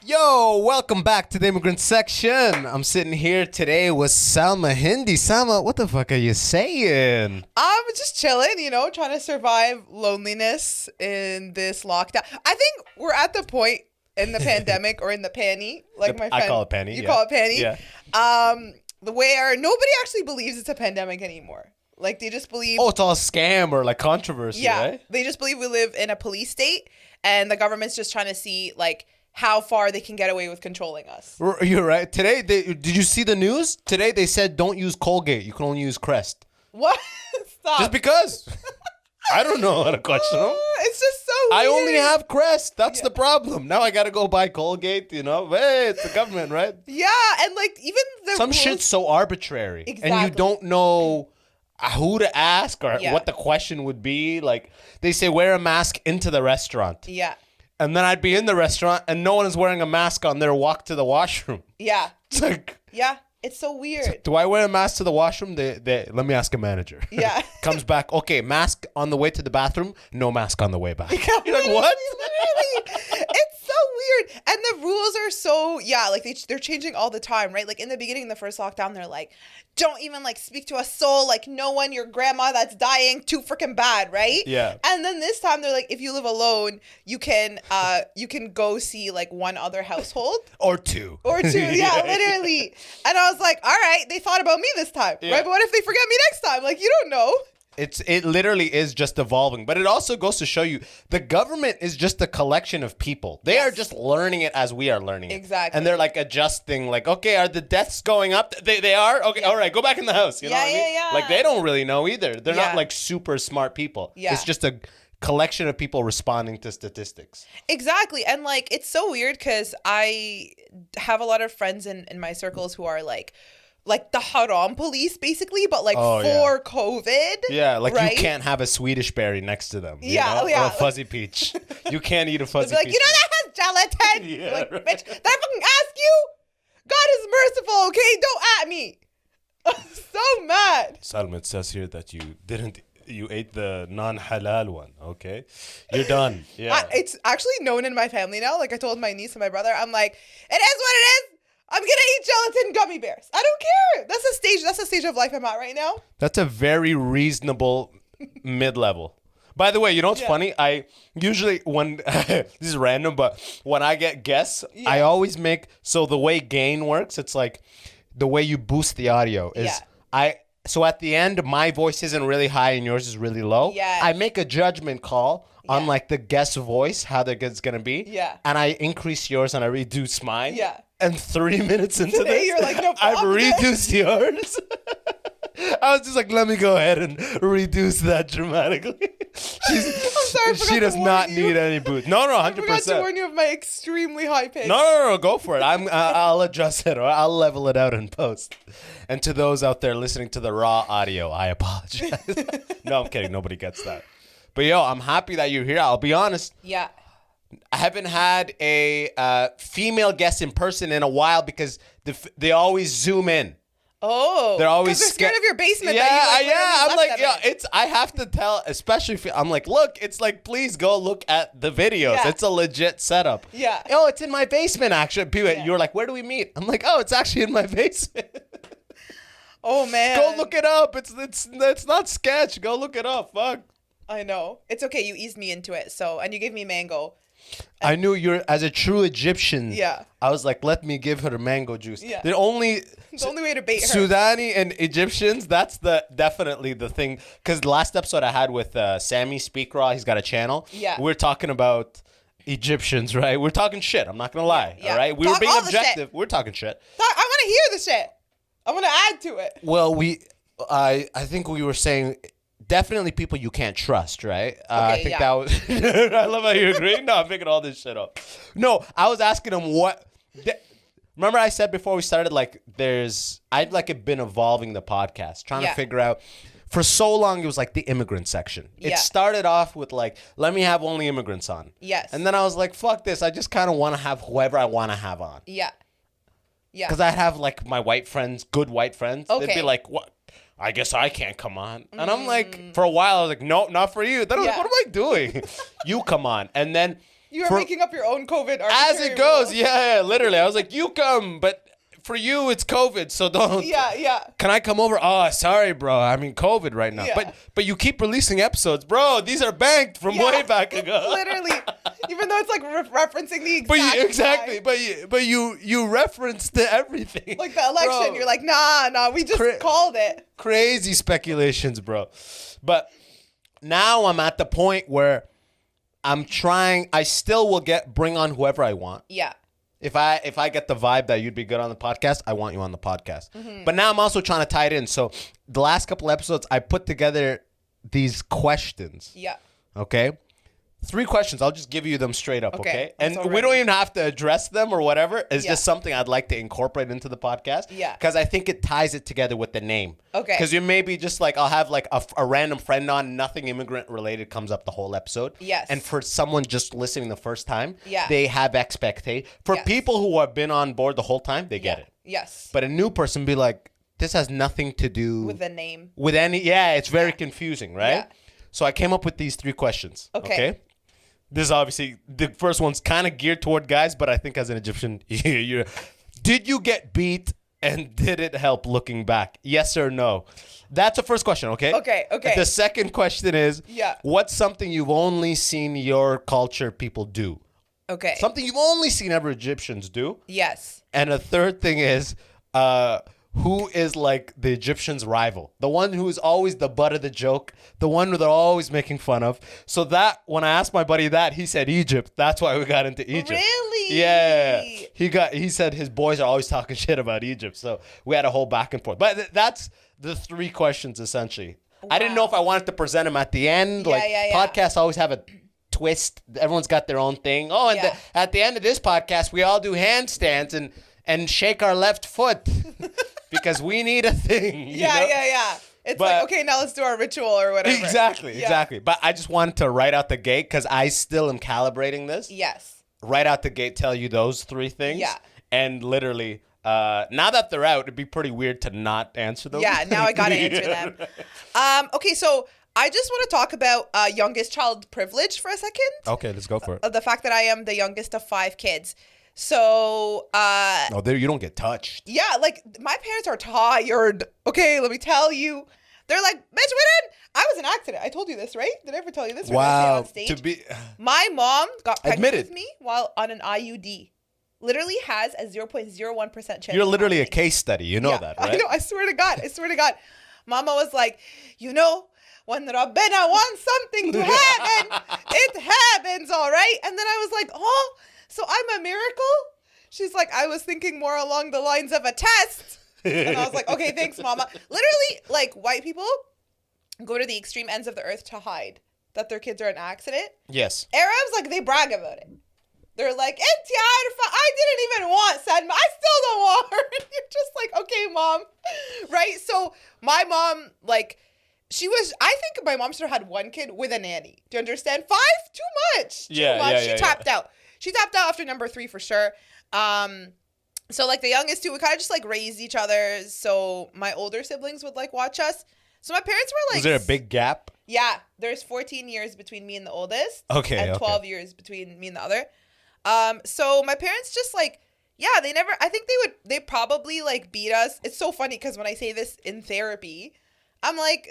Yo, welcome back to the Immigrant Section. I'm sitting here today with Salma Hindy. Salma, what the fuck are you saying? I'm just chilling, trying to survive loneliness in this lockdown. I think we're at the point in the pandemic or in the panty, like my friend. I call it panty. You call it panty? Yeah. Where nobody actually believes it's a pandemic anymore. Like, they just believe... Oh, it's all a scam or like controversy, right? They just believe we live in a police state and the government's just trying to see, like, how far they can get away with controlling us. You're right. Today, did you see the news? Today they said don't use Colgate. You can only use Crest. What? Stop. Just because. I don't know how to question them. It's just so weird. I only have Crest. That's the problem. Now I got to go buy Colgate, Hey, it's the government, right? Yeah, and like even the Some rules... shit's so arbitrary. Exactly. And you don't know who to ask or what the question would be. Like, they say wear a mask into the restaurant. Yeah. And then I'd be in the restaurant and no one is wearing a mask on their walk to the washroom. Yeah. It's like... Yeah. It's so weird. Do I wear a mask to the washroom? Let me ask a manager. Yeah. Comes back, okay, mask on the way to the bathroom, no mask on the way back. Yeah, You're like, what? Literally. It's so weird. And the rules are so, like they're changing all the time, right? Like in the beginning, the first lockdown, they're like, don't even like speak to a soul, like no one, your grandma that's dying, too freaking bad, right? Yeah. And then this time they're like, if you live alone, you can go see like one other household. Or two. Yeah, literally. And I was like, all right, they thought about me this time, right? But what if they forget me next time? Like, you don't know. It literally is just evolving. But it also goes to show you the government is just a collection of people. They are just learning it as we are learning it. Exactly. And they're like adjusting, like, okay, are the deaths going up? They are? Okay, all right, go back in the house. You know what I mean? Yeah. Like, they don't really know either. They're not like super smart people. Yeah. It's just a collection of people responding to statistics. Exactly. And like, it's so weird because I have a lot of friends in my circles who are like the haram police, basically, but like for COVID. Yeah, like right? you can't have a Swedish berry next to them. Yeah. Or a fuzzy peach. You can't eat a fuzzy like, peach. that has gelatin. Yeah, like, right. bitch, did I fucking ask you? God is merciful, okay? Don't at me. I'm so mad. Salma, it says here that you ate the non-halal one, okay? You're done. Yeah. It's actually known in my family now. Like, I told my niece and my brother, I'm like, it is what it is. I'm going to eat gelatin gummy bears. I don't care. That's the stage of life I'm at right now. That's a very reasonable mid-level. By the way, you know what's funny? I usually, when, this is random, but when I get guests, I always make, so the way gain works, it's like the way you boost the audio is, so at the end, my voice isn't really high and yours is really low. Yeah. I make a judgment call on like the guest's voice, how they're going to be. Yeah. And I increase yours and I reduce mine. Yeah. And 3 minutes into this, you're like, no I've problem. reduced yours. I was just like, let me go ahead and reduce that dramatically. She does not need any boost. No, 100%. I forgot to warn you of my extremely high pitch. No, go for it. I'll adjust it or I'll level it out in post. And to those out there listening to the raw audio, I apologize. No, I'm kidding. Nobody gets that. But yo, I'm happy that you're here. I'll be honest. Yeah. I haven't had a female guest in person in a while because they always zoom in. Oh, they're always scared of your basement. Yeah. I'm like, I have to tell, especially if I'm like, look, it's like, please go look at the videos. Yeah. It's a legit setup. Yeah. Oh, it's in my basement. Actually, people, you're like, where do we meet? I'm like, oh, it's actually in my basement. Oh man, go look it up. It's not sketch. Go look it up. Fuck. I know. It's okay. You eased me into it. And you gave me mango. I knew you're, as a true Egyptian. Yeah. I was like, let me give her mango juice. Yeah. The only way to bait her. Sudani and Egyptians, that's definitely the thing. Because the last episode I had with Sammy Speakraw, he's got a channel. Yeah. We're talking about Egyptians, right? We're talking shit. I'm not going to lie. Yeah. All right? We were being objective. We're talking shit. I want to hear the shit. I want to add to it. Well, I think we were saying... Definitely people you can't trust, right? I think that was... I love how you agree. No, I'm picking all this shit up. No, I was asking him what... Remember I said before we started, like, I've, like, been evolving the podcast, trying to figure out... For so long, it was, like, the immigrant section. It started off with, like, let me have only immigrants on. Yes. And then I was like, fuck this. I just kind of want to have whoever I want to have on. Yeah. Yeah. Because I'd have, like, my white friends, good white friends. Okay. They'd be like, what? I guess I can't come on. And I'm like, for a while, I was like, no, not for you. Then I was like, what am I doing? You come on. And then You were making up your own COVID as it goes. rule. Yeah, literally. I was like, you come, but for you, it's COVID, so don't. Yeah. Can I come over? Oh, sorry, bro. I mean, COVID right now. Yeah. But you keep releasing episodes, bro. These are banked from way back ago. Literally, even though it's like referencing the exact. Time. But you referenced everything. Like the election, bro. You're like, nah. We just called it. Crazy speculations, bro. But now I'm at the point where I'm trying. I still will bring on whoever I want. Yeah. If I get the vibe that you'd be good on the podcast, I want you on the podcast. Mm-hmm. But now I'm also trying to tie it in. So the last couple episodes, I put together these questions. Yeah. Okay? 3 questions. I'll just give you them straight up, okay? And so we don't even have to address them or whatever. It's yeah. just something I'd like to incorporate into the podcast. Yeah. Because I think it ties it together with the name. Okay. Because you may be just like, I'll have like a random friend on, nothing immigrant related comes up the whole episode. Yes. And for someone just listening the first time, yeah. they have expectation. For people who have been on board the whole time, they get it. Yes. But a new person be like, this has nothing to do with the name. With any, it's very confusing, right? Yeah. So I came up with these 3 questions. Okay. This is obviously, the first one's kind of geared toward guys, but I think as an Egyptian, did you get beat and did it help looking back? Yes or no? That's the first question, okay? Okay. The second question is, what's something you've only seen your culture people do? Okay. Something you've only seen ever Egyptians do? Yes. And a third thing is, who is like the Egyptians' rival? The one who is always the butt of the joke, the one who they're always making fun of. So that, when I asked my buddy that, he said Egypt. That's why we got into Egypt. Really? Yeah. He said his boys are always talking shit about Egypt. So we had a whole back and forth. But that's the 3 questions essentially. Wow. I didn't know if I wanted to present them at the end. Podcasts always have a twist. Everyone's got their own thing. Oh, and at the end of this podcast, we all do handstands and shake our left foot. Because we need a thing. Yeah. It's like, okay, now let's do our ritual or whatever. Exactly. But I just wanted to right out the gate, because I still am calibrating this. Yes. Right out the gate, tell you those 3 things. Yeah. And literally, now that they're out, it'd be pretty weird to not answer them. Yeah, now I got to answer them. Okay, so I just want to talk about youngest child privilege for a second. Okay, let's go for it. The fact that I am the youngest of 5 kids. So, there you don't get touched. Yeah, like, my parents are tired. Okay, let me tell you. They're like, bitch, we didn't. I was an accident. I told you this, right? Did I ever tell you this? Wow. On stage? My mom got pregnant with me while on an IUD. Literally has a 0.01% chance. You're literally a case study. You know that, right? I know. I swear to God. Mama was like, when Rabbena wants something to happen, it happens, all right? And then I was like, oh, so I'm a miracle? She's like, I was thinking more along the lines of a test. And I was like, okay, thanks, Mama. Literally, like, white people go to the extreme ends of the earth to hide that their kids are an accident. Yes. Arabs, like, they brag about it. They're like, I didn't even want Salma. I still don't want her. You're just like, okay, Mom. Right? So my mom, like, I think my mom should have had 1 kid with a nanny. Do you understand? 5? Too much. Too much. She tapped out. She tapped out after number 3 for sure. So like the youngest 2, we kind of just like raised each other. So my older siblings would like watch us. So my parents were like... Was there a big gap? Yeah. There's 14 years between me and the oldest. Okay. And 12 years between me and the other. So my parents just like, I think they probably like beat us. It's so funny because when I say this in therapy, I'm like,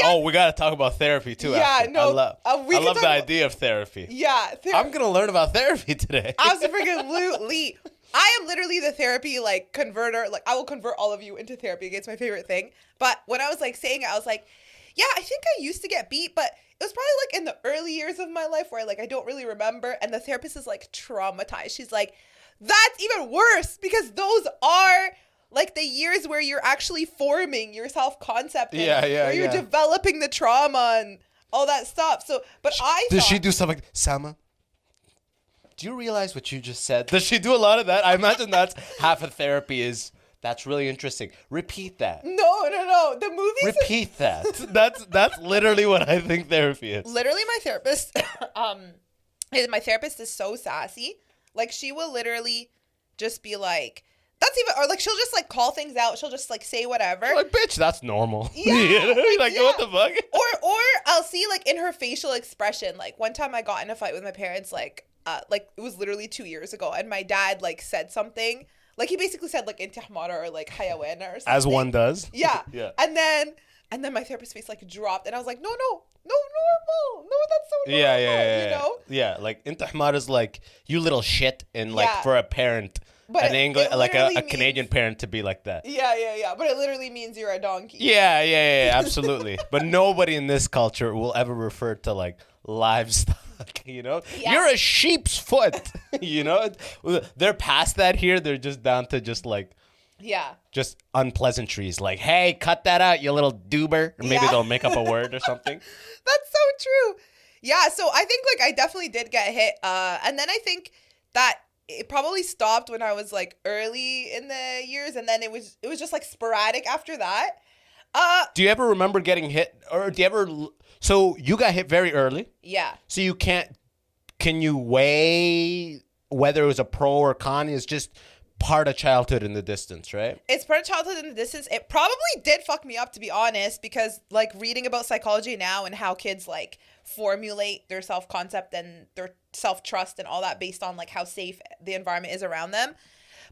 Oh, we got to talk about therapy too. Yeah, after. no. I love the idea of therapy. Yeah. I'm going to learn about therapy today. Absolutely. I am literally the therapy like converter. Like I will convert all of you into therapy. It's my favorite thing. But when I was like saying it, I was like, yeah, I think I used to get beat, but it was probably like in the early years of my life where like I don't really remember. And the therapist is like traumatized. She's like, that's even worse because those are like the years where you're actually forming your self-concept. Where you're developing the trauma and all that stuff. So, but does she do stuff like, Salma, do you realize what you just said? Does she do a lot of that? I imagine that's half of therapy is, that's really interesting. Repeat that. No. The movies. Repeat that. That's literally what I think therapy is. Literally my therapist, my therapist is so sassy. Like she will literally just be like, that's even, or like she'll just like call things out. She'll just like say whatever. Like, bitch, that's normal. Yeah. What the fuck? Or I'll see like in her facial expression. Like one time I got in a fight with my parents. Like like it was literally 2 years ago, and my dad like said something. Like he basically said like inti hamara or like hayawana or something. As one does. Yeah. Yeah. And then my therapist's face like dropped, and I was like, no, normal. No, that's so normal. Yeah. You know? Yeah, like inti hamara is like you little shit, and like Yeah. for a parent, But an English, like a literally Canadian parent to be like that. Yeah. But it literally means you're a donkey. Yeah, absolutely. But nobody in this culture will ever refer to like livestock, you know? Yeah. You're a sheep's foot, you know? They're past that here. They're just down to just like, Yeah. just unpleasantries. Like, hey, cut that out, you little doober. Or maybe Yeah. they'll make up a word or something. That's so true. Yeah, so I think like I definitely did get hit. And then I think that it probably stopped when I was like early in the years, and then it was just like sporadic after that. Do you ever remember getting hit, or do you ever? So you got hit very early. Yeah. So you can't. Can you weigh whether it was a pro or con? It's just part of childhood in the distance, right? It's part of childhood in the distance. It probably did fuck me up, to be honest, because like reading about psychology now and how kids like formulate their self-concept and their self-trust and all that based on like how safe the environment is around them.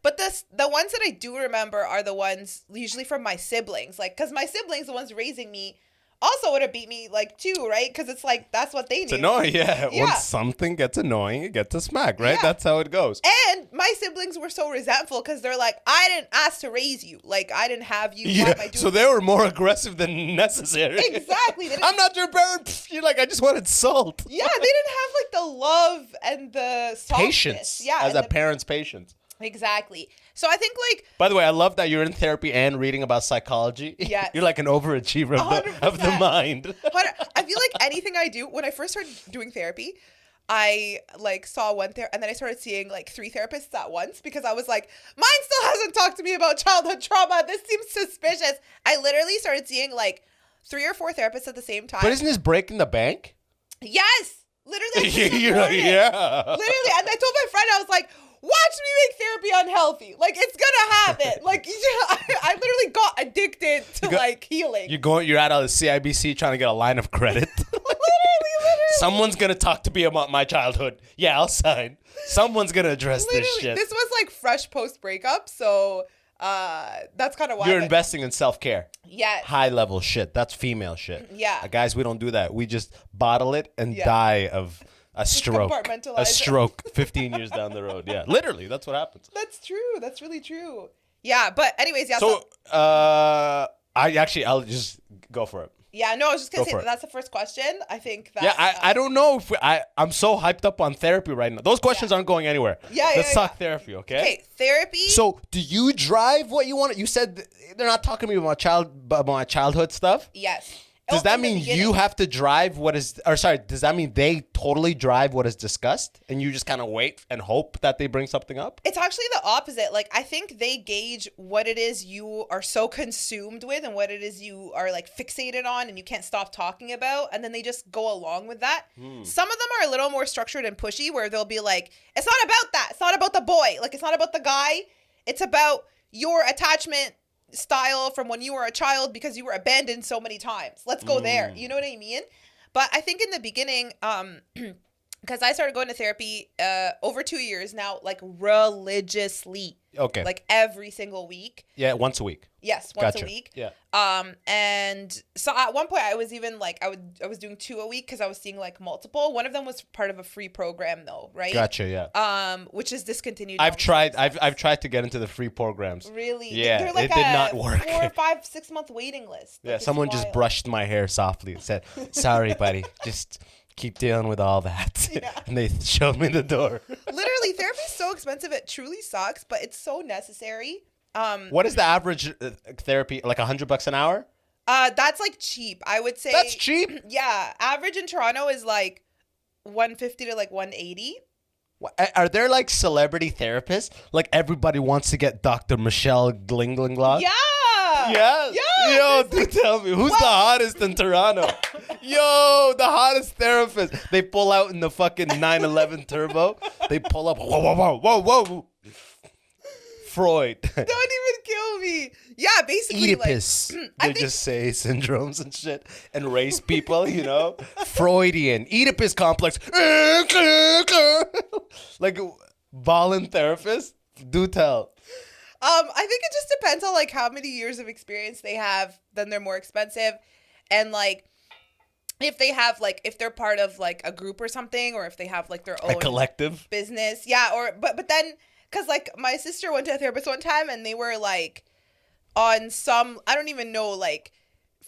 But the ones that I do remember are the ones usually from my siblings, like because my siblings, the ones raising me, also would have beat me like too, right? Because it's like that's what they knew. It's annoying, yeah. Yeah. Once something gets annoying, it gets a smack, right? Yeah. That's how it goes. And my siblings were so resentful because they're like, I didn't ask to raise you. Like, I didn't have you. Why am I doing So they were more aggressive than necessary. Exactly. They didn't- I'm not your parent. Pff, you're like, I just wanted salt. Yeah, they didn't have like the love and the softness. Patience. Yeah, As and a parent's patience. exactly. So I think like By the way, I love that you're in therapy and reading about psychology. Yes. You're like an overachiever of the 100%. mind. I feel like anything I do, when I first started doing therapy, I like saw one and then I started seeing like 3 therapists at once because I was like, mine still hasn't talked to me about childhood trauma. This seems suspicious. I literally started seeing like 3 or 4 therapists at the same time. But isn't this breaking the bank? Yes. Literally. Yeah. Literally. And I told my friend, I was like, watch me make therapy unhealthy. Like, it's gonna happen. Like, I literally got addicted to like healing. You're out of the CIBC trying to get a line of credit. literally. Someone's gonna talk to me about my childhood. Yeah, I'll sign. Someone's gonna address this shit. This was like fresh post breakup, so that's kind of why You're investing in self-care. Yeah. High level shit. That's female shit. Yeah. Guys, we don't do that. We just bottle it and Yeah. die of a stroke. Compartmentalize A it. stroke 15 years down the road. Yeah. Literally, that's what happens. That's true. That's really true. Yeah, but anyways, yeah. So, I'll just go for it. Yeah, no, I was just gonna Go say for it. that's the first question. I think that. Yeah, I don't know if I'm so hyped up on therapy right now. Those questions aren't going anywhere. Let's talk therapy, okay? Okay, therapy. So, do you drive what you want? You said they're not talking to me about my childhood stuff. Yes. Does that In the mean beginning. you have to drive what is, or sorry, does that mean they totally drive what is discussed and you just kind of wait and hope that they bring something up? It's actually the opposite. Like, I think they gauge what it is you are so consumed with and what it is you are like fixated on and you can't stop talking about. And then they just go along with that. Some of them are a little more structured and pushy where they'll be like, it's not about that. It's not about the boy. Like, it's not about the guy. It's about your attachment style from when you were a child because you were abandoned so many times. Let's go there. You know what I mean? But I think in the beginning, because I started going to therapy over 2 years now, like religiously. Okay. Like every single week. Yeah, once a week. Yes, once Gotcha. a week. Yeah. And so at one point I was even like I was doing 2 a week because I was seeing like multiple. One of them was part of a free program though, right? Gotcha. Yeah. Which is discontinued. I've now. tried. I've tried to get into the free programs. Really? Yeah, They're like it did not work. 4, 5, 6 month waiting list. Yeah. Like, it's Someone just wild. brushed my hair softly and said, "Sorry, buddy, just keep dealing with all that." Yeah. And they showed me the door. Literally, therapy's so expensive. It truly sucks, but it's so necessary. What is the average therapy? Like $100 an hour? That's like cheap. I would say That's cheap. Yeah, average in Toronto is like 150 to like 180. Are there like celebrity therapists? Like everybody wants to get Dr. Michelle Glinglinglog? Yeah. Yeah? Yeah. Yo, dude, tell me, who's the hottest in Toronto? Yo, the hottest therapist. They pull out in the fucking 911 Turbo. They pull up. Whoa. Freud. Don't even kill me. Yeah, basically Oedipus. like They just say syndromes and shit and race people, you know? Freudian. Oedipus complex. Like, ballin' therapist? Do tell. I think it just depends on like how many years of experience they have. Then they're more expensive, and like if they have like if they're part of like a group or something, or if they have like their own A collective business. Yeah, or but then because like my sister went to a therapist one time and they were like on some I don't even know like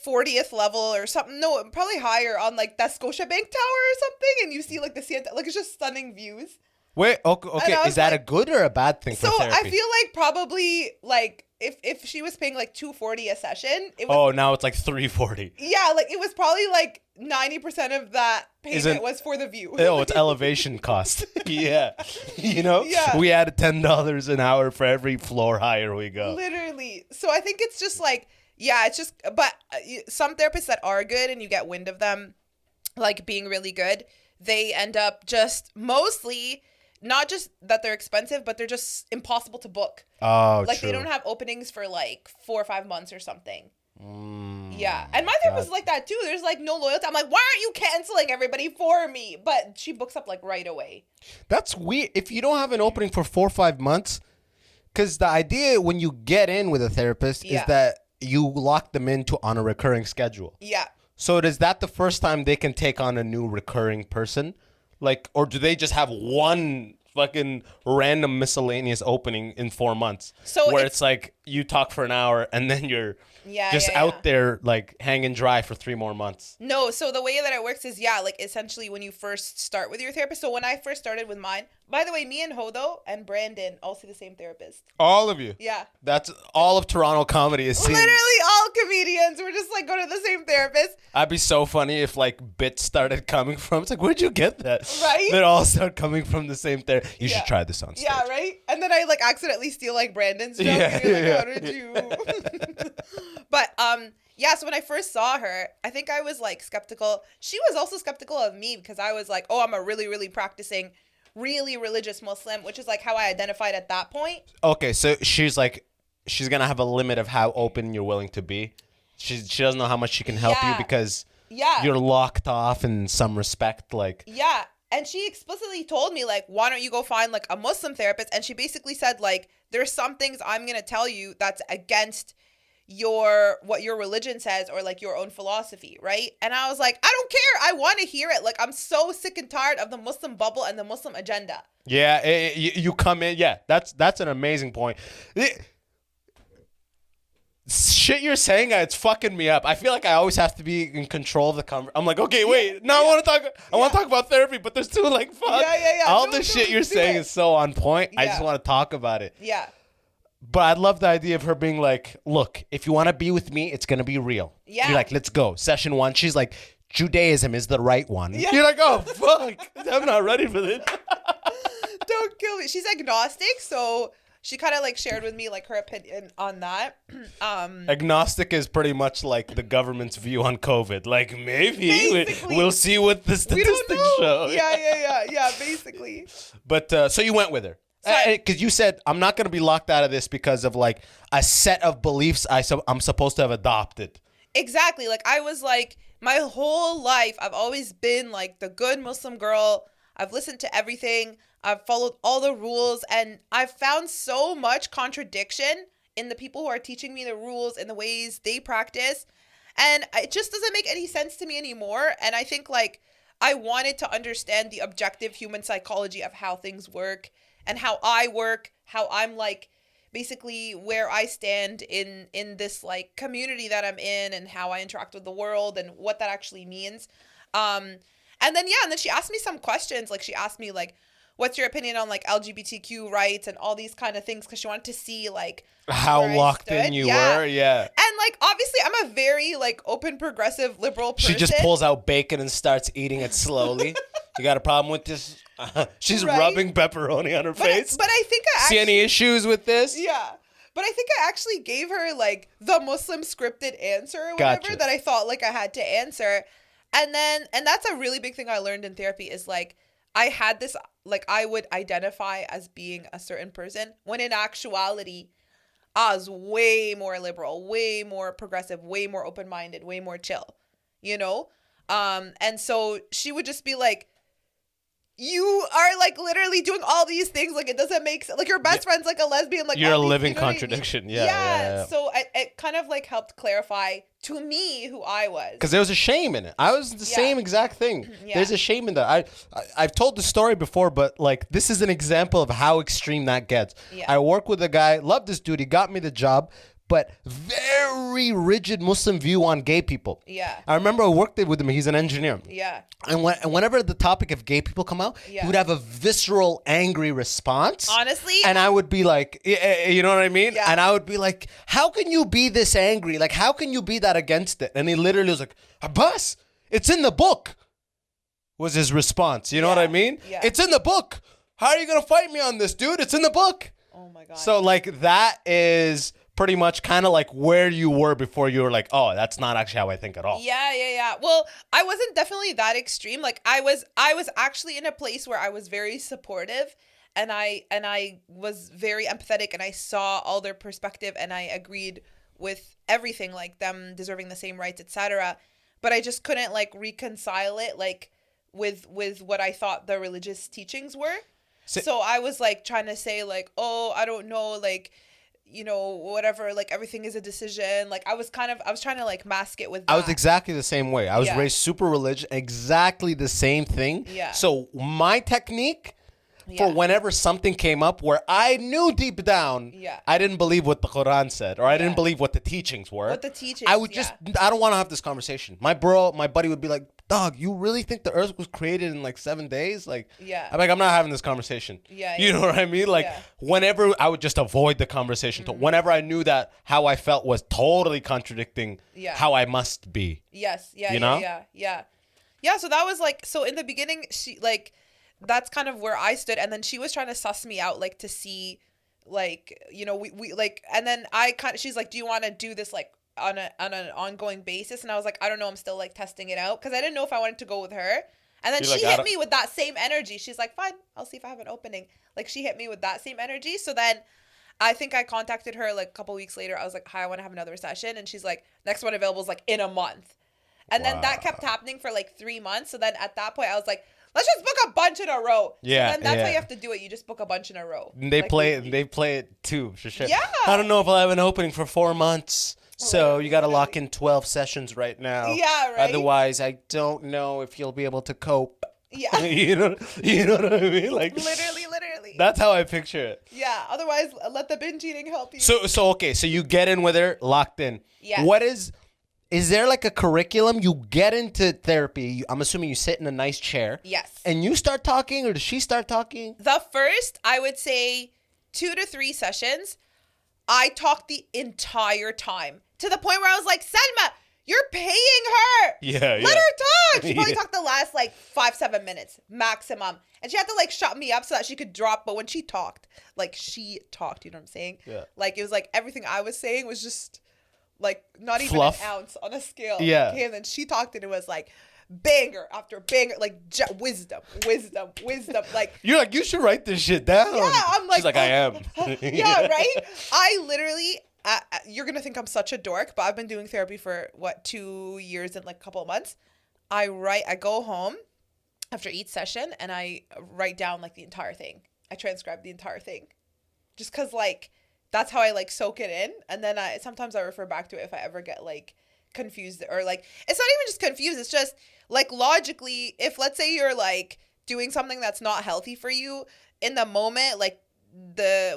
40th level or something. No, probably higher on like that Scotiabank Tower or something, and you see like the Sienta, like it's just stunning views. Wait, okay. Is that like, a good or a bad thing for therapy? So I feel like probably like if she was paying like $240 a session, it was, now it's like $340. Yeah, like it was probably like 90% of that payment was for the view. Oh, it's elevation cost. Yeah, Yeah. We add $10 an hour for every floor higher we go. Literally. So I think it's just like it's just but some therapists that are good and you get wind of them like being really good, they end up just mostly. Not just that they're expensive, but they're just impossible to book. Oh, like true. They don't have openings for like 4 or 5 months or something. Yeah, and my therapist is like that too. There's like no loyalty. I'm like, why aren't you canceling everybody for me? But she books up like right away. That's weird. If you don't have an opening for 4 or 5 months, because the idea when you get in with a therapist is that you lock them into on a recurring schedule. Yeah. So is that the first time they can take on a new recurring person? Like, or do they just have one fucking random miscellaneous opening in 4 months? So where it's like you talk for an hour and then you're out there like hanging dry for 3 more months. No, so the way that it works is like essentially when you first start with your therapist. So when I first started with mine, by the way, me and Hodo and Brandon all see the same therapist. All of you. Yeah. That's all of Toronto comedy is seen. Literally all comedians. We're just like go to the same therapist. That'd be so funny if like bits started coming from. It's like, where'd you get that? Right? They'd all start coming from the same therapist. You should try this on stage. Yeah, right? And then I like accidentally steal like Brandon's joke. Yeah, and you're like, how did you? But so when I first saw her, I think I was like skeptical. She was also skeptical of me because I was like, oh, I'm a really, really practicing, really religious Muslim, which is like how I identified at that point. Okay, so she's gonna have a limit of how open you're willing to be. She doesn't know how much she can help you because you're locked off in some respect. Like and she explicitly told me like, why don't you go find like a Muslim therapist? And she basically said like, there's some things I'm gonna tell you that's against what your religion says or like your own philosophy, right? And I was like, I don't care. I want to hear it. Like, I'm so sick and tired of the Muslim bubble and the Muslim agenda. Yeah, you come in. Yeah, that's an amazing point. Shit you're saying, it's fucking me up. I feel like I always have to be in control of the conversation. I'm like, okay, wait. I want to talk about therapy, but there's two like fuck. All the shit you're saying is so on point. I just want to talk about it. Yeah. But I love the idea of her being like, look, if you want to be with me, it's going to be real. Yeah. You're like, let's go. Session 1. She's like, Judaism is the right one. Yeah. You're like, oh, fuck. I'm not ready for this. Don't kill me. She's agnostic, so she kind of like shared with me like her opinion on that. Agnostic is pretty much like the government's view on COVID. Like, maybe we'll see what the statistics show. Yeah, basically. But so you went with her. Because you said, I'm not going to be locked out of this because of like a set of beliefs I'm supposed to have adopted. Exactly. Like I was like, my whole life, I've always been like the good Muslim girl. I've listened to everything. I've followed all the rules. And I've found so much contradiction in the people who are teaching me the rules and the ways they practice. And it just doesn't make any sense to me anymore. And I think like I wanted to understand the objective human psychology of how things work. And how I work, how I'm like basically where I stand in this like community that I'm in and how I interact with the world and what that actually means. And then she asked me some questions. Like she asked me like, what's your opinion on like LGBTQ rights and all these kind of things? Because she wanted to see like how locked in you were. Yeah. And like, obviously I'm a very like open, progressive, liberal person. She just pulls out bacon and starts eating it slowly. You got a problem with this? She's rubbing pepperoni on her face. But I think see any issues with this? Yeah. But I think I actually gave her like the Muslim scripted answer or whatever that I thought like I had to answer. And that's a really big thing I learned in therapy is like, I had this, like I would identify as being a certain person when in actuality, I was way more liberal, way more progressive, way more open-minded, way more chill, you know? And so she would just be like, you are like literally doing all these things. Like it doesn't make sense. Like your best friend's like a lesbian. Like you're a these, living you know contradiction. I mean? Yeah. So it kind of like helped clarify to me who I was. Because there was a shame in it. I was the same exact thing. Yeah. There's a shame in that. I've told the story before, but like this is an example of how extreme that gets. Yeah. I work with a guy, loved this dude, he got me the job, but very rigid Muslim view on gay people. Yeah. I remember I worked with him. He's an engineer. Yeah. And whenever the topic of gay people come out, he would have a visceral, angry response. Honestly. And I would be like, you know what I mean? Yeah. And I would be like, how can you be this angry? Like, how can you be that against it? And he literally was like, Abbas, it's in the book, was his response. You know what I mean? Yeah. It's in the book. How are you going to fight me on this, dude? It's in the book. Oh my God. So like that is pretty much kind of like where you were before you were like, oh, that's not actually how I think at all. Yeah. Well, I wasn't definitely that extreme. Like I was actually in a place where I was very supportive and I was very empathetic and I saw all their perspective and I agreed with everything, like them deserving the same rights, etc. But I just couldn't like reconcile it like with what I thought the religious teachings were. So I was like trying to say like, oh, I don't know, like, you know, whatever, like everything is a decision. Like I was trying to like mask it with that. I was exactly the same way. I was raised super religious, exactly the same thing. Yeah. So my technique for whenever something came up where I knew deep down I didn't believe what the Quran said or I didn't believe what the teachings were. What the teachings, I would just, I don't want to have this conversation. My buddy would be like, dog, you really think the earth was created in like 7 days? Like, I'm like, I'm not having this conversation. You know what I mean? Like, whenever I would just avoid the conversation. Whenever I knew that how I felt was totally contradicting how I must be. Yes. You know? Yeah. So that was like, so in the beginning, she like, that's kind of where I stood. And then she was trying to suss me out, like to see, like, you know, we like, and then she's like, do you want to do this like on an ongoing basis? And I was like, I don't know, I'm still like testing it out because I didn't know if I wanted to go with her. And then she hit me with that same energy. She's like, fine, I'll see if I have an opening. Like she hit me with that same energy. So then I think I contacted her like a couple weeks later. I was like, hi, I want to have another session. And she's like, next one available is like in a month. And then that kept happening for like 3 months. So then at that point I was like, let's just book a bunch in a row. Yeah. So then that's how you have to do it. You just book a bunch in a row. And they play it too. For sure. Yeah. I don't know if I'll have an opening for 4 months. So you got to lock in 12 sessions right now. Yeah, right. Otherwise, I don't know if you'll be able to cope. Yeah. you know what I mean? Like literally. That's how I picture it. Yeah. Otherwise, let the binge eating help you. So okay. So you get in with her, locked in. Yeah. What is there like a curriculum? You get into therapy. I'm assuming you sit in a nice chair. Yes. And you start talking, or does she start talking? The first, I would say 2 to 3 sessions, I talked the entire time to the point where I was like, Salma, you're paying her. Yeah. Let her talk. She probably talked the last like 5-7 minutes maximum. And she had to like shut me up so that she could drop. But when she talked, you know what I'm saying? Yeah. Like it was like everything I was saying was just like not even fluff. an ounce on a scale. Yeah. Okay, and then she talked and it was like banger after banger, like wisdom. Like You're like, you should write this shit down. Yeah, I'm like, she's like, I am. Yeah, right? I literally, you're going to think I'm such a dork, but I've been doing therapy for 2 years and like a couple of months. I go home after each session and I write down like the entire thing. I transcribe the entire thing. Just because like, that's how I like soak it in. And then sometimes I refer back to it if I ever get like confused or like, it's not even just confused. It's just like logically, if let's say you're like doing something that's not healthy for you in the moment, like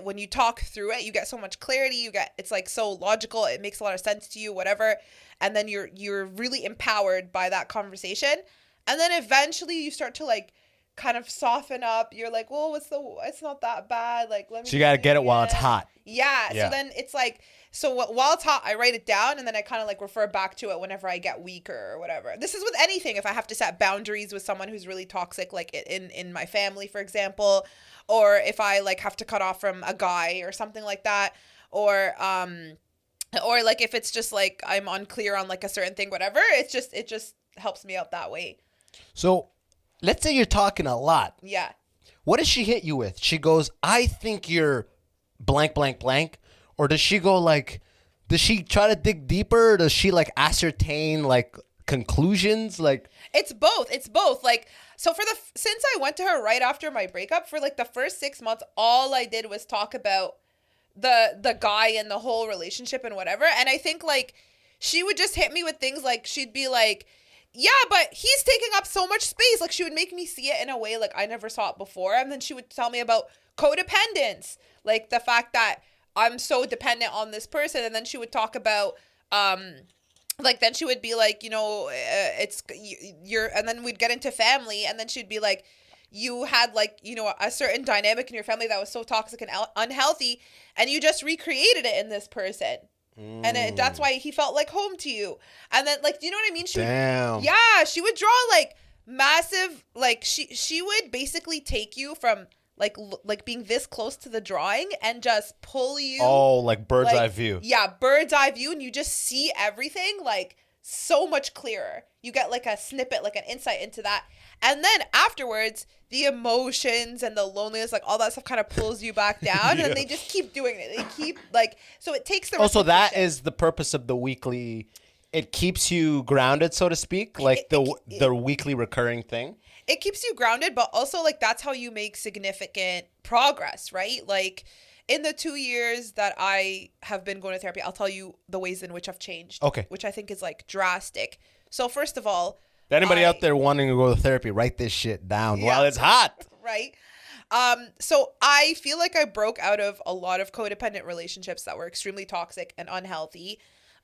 when you talk through it, you get so much clarity, it's like so logical, it makes a lot of sense to you, whatever. And then you're really empowered by that conversation. And then eventually you start to like kind of soften up. You're like, well, it's not that bad. Like, let me. So you got to get it while it's hot. Yeah. So then it's like, while it's hot, I write it down and then I kind of like refer back to it whenever I get weaker or whatever. This is with anything. If I have to set boundaries with someone who's really toxic, like in my family, for example, or if I like have to cut off from a guy or something like that, or like if it's just like I'm unclear on like a certain thing, whatever, it just helps me out that way. So let's say you're talking a lot. Yeah. What does she hit you with? She goes, I think you're blank, blank, blank. Or does she go like, does she try to dig deeper? Or does she like ascertain like conclusions? Like, it's both. Like, so since I went to her right after my breakup, for like the first 6 months, all I did was talk about the guy and the whole relationship and whatever. And I think like she would just hit me with things like, she'd be like, yeah, but he's taking up so much space. Like, she would make me see it in a way like I never saw it before. And then she would tell me about codependence, like the fact that I'm so dependent on this person. And then she would talk about like, then she would be like, you know, you're, and then we'd get into family, and then she'd be like, you had like, you know, a certain dynamic in your family that was so toxic and unhealthy, and you just recreated it in this person. And that's why he felt like home to you. And then, like, do you know what I mean? She would draw like massive, like she would basically take you from like being this close to the drawing and just pull you. Oh, like bird's eye view. Yeah, bird's eye view, and you just see everything like so much clearer. You get like a snippet, like an insight into that. And then afterwards, the emotions and the loneliness, like all that stuff kind of pulls you back down. And they just keep doing it. They keep like, so it takes the Also, that is the purpose of the weekly. It keeps you grounded, so to speak, like the weekly recurring thing. It keeps you grounded, but also like that's how you make significant progress, right? Like in the 2 years that I have been going to therapy, I'll tell you the ways in which I've changed. Okay. Which I think is like drastic. So first of all, anybody out there wanting to go to therapy, write this shit down while it's hot. Right. So I feel like I broke out of a lot of codependent relationships that were extremely toxic and unhealthy.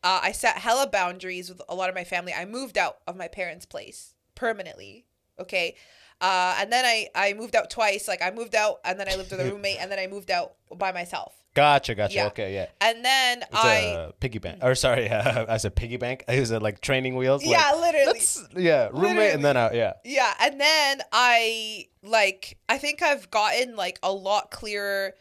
I set hella boundaries with a lot of my family. I moved out of my parents' place permanently. Okay. And then I moved out twice. Like I moved out and then I lived with a roommate and then I moved out by myself. Gotcha. Yeah. Okay, yeah. And then it's a piggy bank. Or sorry, I said piggy bank. It was like training wheels. Yeah, like, literally. Roommate and then yeah. Yeah, and then I think I've gotten like a lot clearer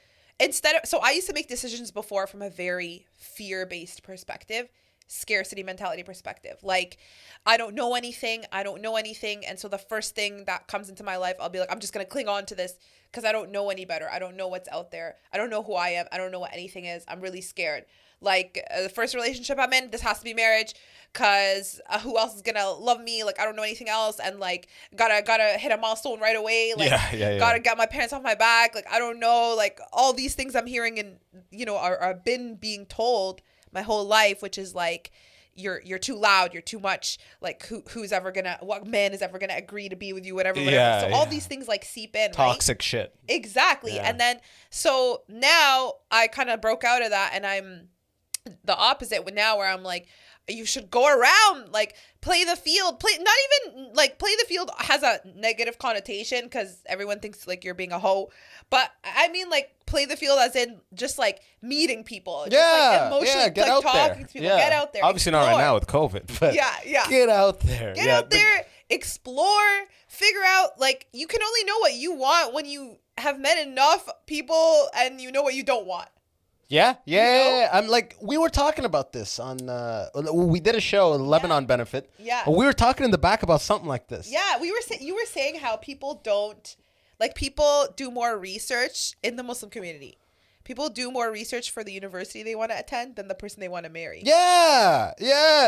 so I used to make decisions before from a very fear-based perspective, scarcity mentality perspective. Like, I don't know anything. And so the first thing that comes into my life, I'll be like, I'm just going to cling on to this because I don't know any better. I don't know what's out there. I don't know who I am. I don't know what anything is. I'm really scared. Like, the first relationship I'm in, this has to be marriage because who else is going to love me? Like, I don't know anything else. And, like, gotta hit a milestone right away. Like, gotta get my parents off my back. Like, I don't know. Like, all these things I'm hearing and, you know, are been being told my whole life, which is, like, you're too loud, you're too much, like what man is ever gonna agree to be with you, whatever. So all these things like seep in, toxic shit. Exactly. And then so now I kind of broke out of that and I'm the opposite now where I'm like, you should go around, like play the field, play the field has a negative connotation because everyone thinks like you're being a hoe, but I mean like play the field as in just like meeting people, get like, out talking there. to people, get out there, obviously explore. not right now with COVID, but get out there, explore, figure out, like you can only know what you want when you have met enough people and you know what you don't want. Yeah. I'm like, we were talking about this on, we did a show, Lebanon Benefit. Yeah. We were talking in the back about something like this. Yeah, you were saying how people do more research in the Muslim community. People do more research for the university they want to attend than the person they want to marry. Yeah,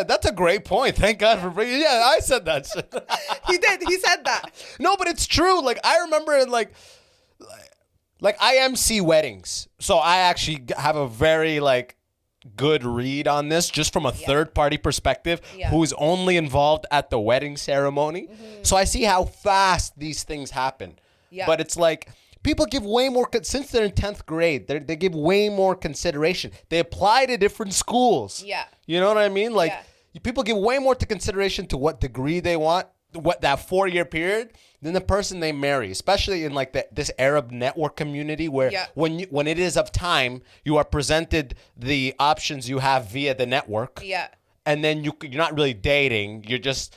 that's a great point. Thank God for bringing. Yeah, I said that. He did. He said that. No, but it's true. Like I remember in like I MC weddings, so I actually have a very like good read on this, just from a third party perspective, who's only involved at the wedding ceremony. Mm-hmm. So I see how fast these things happen. Yeah. But it's like people give way more since they're in 10th grade. They give way more consideration. They apply to different schools. Yeah. You know what I mean? Like people give way more to consideration to what degree they want, what that 4-year period, than the person they marry, especially in like this Arab network community where when it is of time, you are presented the options you have via the network. Yeah. And then you're not really dating. You're just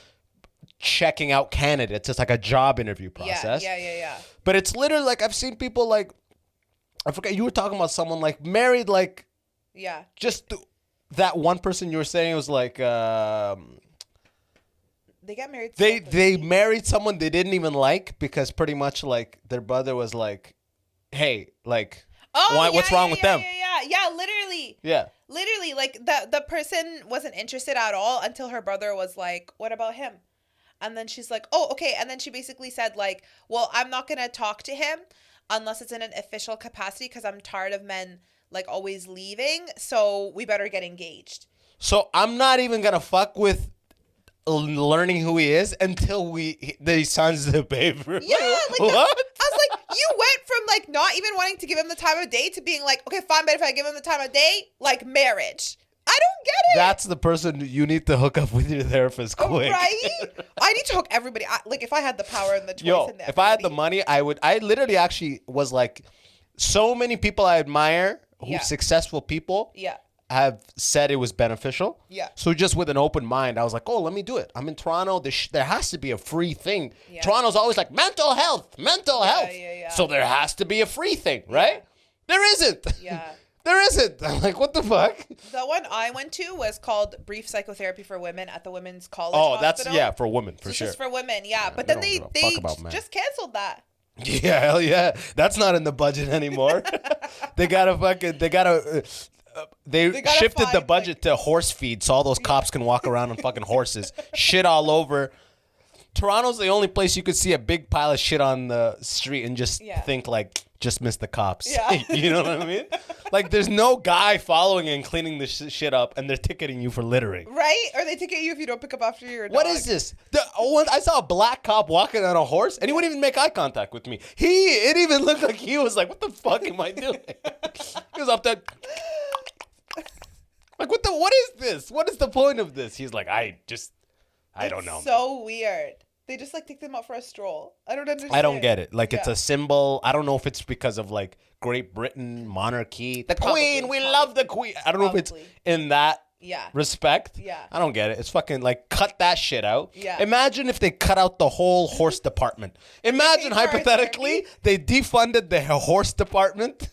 checking out candidates. It's like a job interview process. Yeah. But it's literally like I've seen people like, I forget, you were talking about someone like married like, just that one person you were saying was like, they got married. They married someone they didn't even like because pretty much like their brother was like, hey, like, what's wrong with them? Yeah, literally. Yeah. Literally, like, the person wasn't interested at all until her brother was like, what about him? And then she's like, oh, okay. And then she basically said, like, well, I'm not going to talk to him unless it's in an official capacity because I'm tired of men, like, always leaving. So we better get engaged. So I'm not even going to fuck with learning who he is until he signs the paper. Yeah. Like, what? I was like, you went from, like, not even wanting to give him the time of day to being like, okay, fine, but if I give him the time of day, like, marriage. I don't get it. That's the person you need to hook up with your therapist quick. Right? I need to hook everybody. Like, if I had the power and the choice. Yo, and the if I had the money, I would. I literally actually was like, so many people I admire, successful people, have said it was beneficial. Yeah. So just with an open mind, I was like, oh, let me do it. I'm in Toronto. There has to be a free thing. Yeah. Toronto's always like, mental health. Yeah. So there has to be a free thing, right? Yeah. There isn't. Yeah. There isn't. I'm like, what the fuck? The one I went to was called Brief Psychotherapy for Women at the Women's College Hospital. That's, for women, for sure. Just for women, yeah. But then they just canceled that. Yeah, hell yeah. That's not in the budget anymore. They shifted the budget to horse feed so all those cops can walk around on fucking horses. Shit all over. Toronto's the only place you could see a big pile of shit on the street and just think like, just miss the cops. Yeah. You know what I mean? Like, there's no guy following and cleaning the shit up and they're ticketing you for littering. Right? Or they ticket you if you don't pick up after your dog. What is this? I saw a black cop walking on a horse and he wouldn't even make eye contact with me. It even looked like he was like, what the fuck am I doing? He was up there. Like, what is this? What is the point of this? He's like, I don't know. So weird. They just like take them out for a stroll. I don't understand. I don't get it. Like, it's a symbol. I don't know if it's because of like Great Britain, monarchy, the Queen. We love the Queen. I don't know if it's in that respect. Yeah. I don't get it. It's fucking like, cut that shit out. Yeah. Imagine if they cut out the whole horse department. Imagine hypothetically they defunded the horse department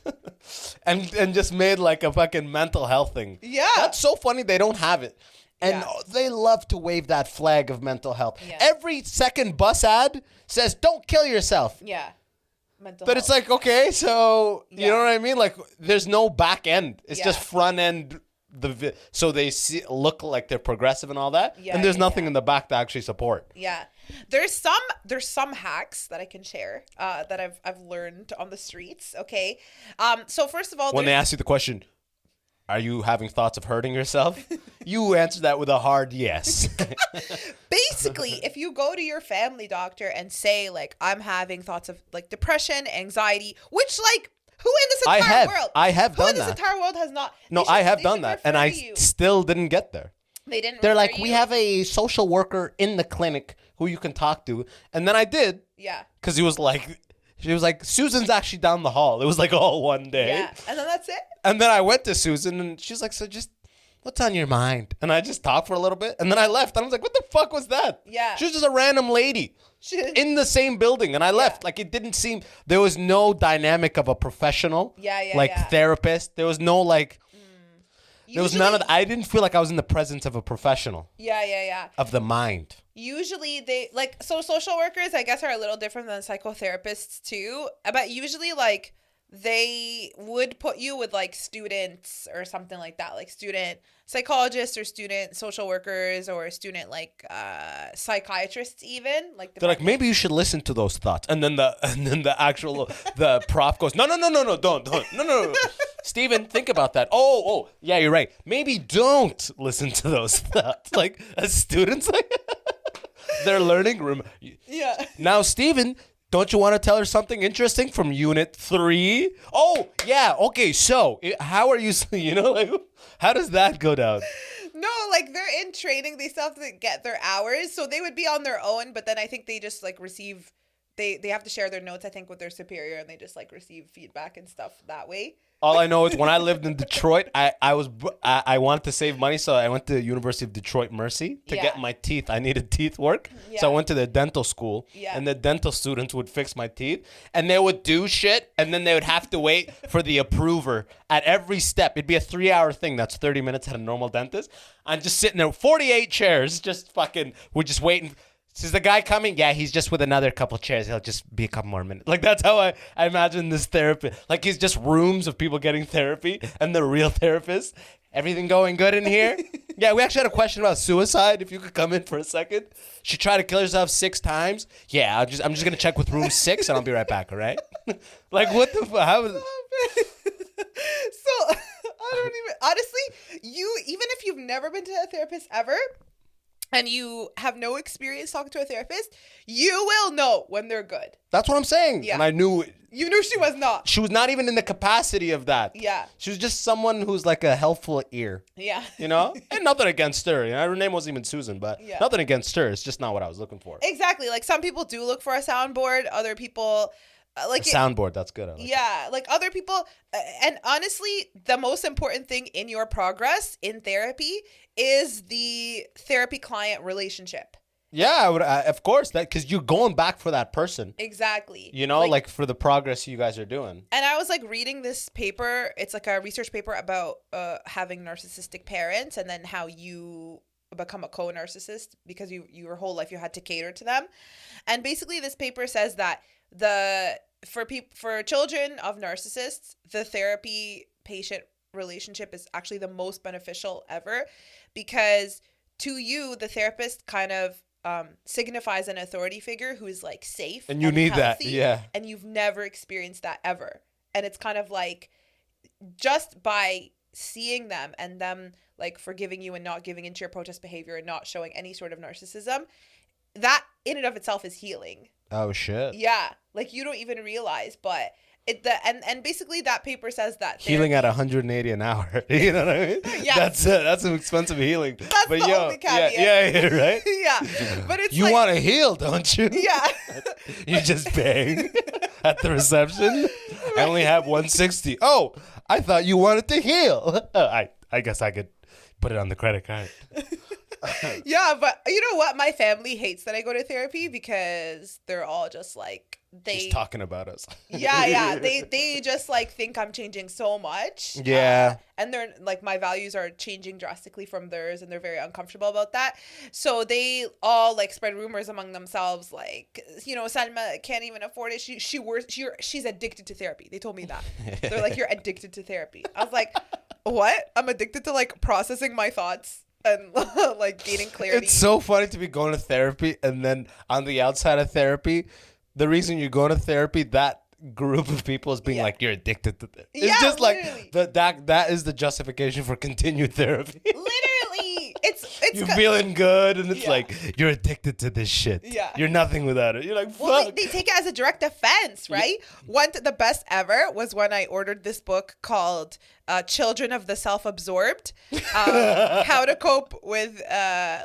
and just made like a fucking mental health thing. Yeah. That's so funny they don't have it. And they love to wave that flag of mental health. Yeah. Every second bus ad says, don't kill yourself. Yeah. Mental health. It's like, okay, so, you know what I mean? Like, there's no back end. It's just front end. So they look like they're progressive and all that. Yeah, and there's nothing in the back to actually support. Yeah. There's some hacks that I can share that I've learned on the streets, okay? So first of all, when they ask you the question, are you having thoughts of hurting yourself? You answer that with a hard yes. Basically, if you go to your family doctor and say, like, I'm having thoughts of, like, depression, anxiety, which, like, who in this entire world? I have done that. Who in this entire world has not? No, I have done that, and I still didn't get there. They didn't. They're like, we have a social worker in the clinic who you can talk to, and then I did. Yeah. Because she was like, Susan's actually down the hall. It was like all one day. Yeah, and then that's it. And then I went to Susan, and she's like, so just, what's on your mind? And I just talked for a little bit, and then I left. And I was like, what the fuck was that? Yeah. She was just a random lady in the same building, and I left. Like, it didn't seem, there was no dynamic of a professional, therapist. There was no, like, there was none of that. I didn't feel like I was in the presence of a professional. Yeah. Of the mind. Usually they, like, so social workers, I guess, are a little different than psychotherapists too. But usually, like, they would put you with, like, students or something like that, like student psychologists or student social workers or student, like, psychiatrists even. Like, they're like, maybe you should listen to those thoughts. And then the actual the prof goes, no, don't. Stephen, think about that. Oh, yeah, you're right. Maybe don't listen to those thoughts. Like, as students, like, their learning room. Yeah. Now, Stephen, don't you want to tell her something interesting from Unit 3? Oh, yeah. Okay, so how are you, like, how does that go down? No, like, they're in training. They still have to get their hours. So they would be on their own, but then I think they just, like, receive, they have to share their notes, I think, with their superior, and they just, like, receive feedback and stuff that way. All I know is when I lived in Detroit, I wanted to save money, so I went to University of Detroit Mercy to get my teeth. I needed teeth work, so I went to the dental school, and the dental students would fix my teeth, and they would do shit, and then they would have to wait for the approver at every step. It'd be a 3-hour thing. That's 30 minutes at a normal dentist. I'm just sitting there, 48 chairs, we're just waiting. Is the guy coming? Yeah, he's just with another couple chairs. He'll just be a couple more minutes. Like, that's how I imagine this therapy. Like, he's just rooms of people getting therapy and the real therapist. Everything going good in here? Yeah, we actually had a question about suicide. If you could come in for a second. She tried to kill herself 6 times. Yeah, I'm just gonna check with room 6 and I'll be right back. All right? Like what the fuck? How is So I don't even honestly. Even if you've never been to a therapist ever, and you have no experience talking to a therapist, you will know when they're good. That's what I'm saying. Yeah. And I knew. You knew she was not. She was not even in the capacity of that. Yeah. She was just someone who's like a helpful ear. Yeah. You know? And nothing against her. You know, her name wasn't even Susan, but nothing against her. It's just not what I was looking for. Exactly. Like some people do look for a soundboard. Other people... like a soundboard, that's good. I like yeah, like other people, and honestly, the most important thing in your progress in therapy is the therapy-client relationship. Yeah, I would, of course, that because you're going back for that person. Exactly. You know, like for the progress you guys are doing. And I was like reading this paper. It's like a research paper about having narcissistic parents, and then how you become a co-narcissist because your whole life you had to cater to them. And basically, this paper says that for children of narcissists, the therapy patient relationship is actually the most beneficial ever, because to you the therapist kind of signifies an authority figure who is like safe and you need healthy, that, and you've never experienced that ever. And it's kind of like just by seeing them and them like forgiving you and not giving into your protest behavior and not showing any sort of narcissism, that in and of itself is healing. Oh shit. Yeah, like you don't even realize, but and basically that paper says that healing at 180 an hour. You know what I mean? Yeah, that's an expensive healing. That's but the only caveat. Yeah, right. Yeah, but it's you like, want to heal, don't you? Yeah. You just bang at the reception. Right. I only have 160. Oh, I thought you wanted to heal. I guess I could put it on the credit card. Yeah, but you know what? My family hates that I go to therapy because they're all just like just talking about us. Yeah. They just like think I'm changing so much. Yeah. And they're like, my values are changing drastically from theirs, and they're very uncomfortable about that. So they all like spread rumors among themselves, like, you know, Salma can't even afford it. She's addicted to therapy. They told me that. They're like, you're addicted to therapy. I was like, what? I'm addicted to like processing my thoughts and like gaining clarity. It's so funny to be going to therapy, and then on the outside of therapy, the reason you go to therapy, that group of people is being like, you're addicted to this. It's just literally. Like that is the justification for continued therapy. Literally. It's you're feeling good, and it's like, you're addicted to this shit. Yeah. You're nothing without it. You're like, fuck. Well, they take it as a direct offense, right? The best ever was when I ordered this book called Children of the Self-Absorbed, how to cope with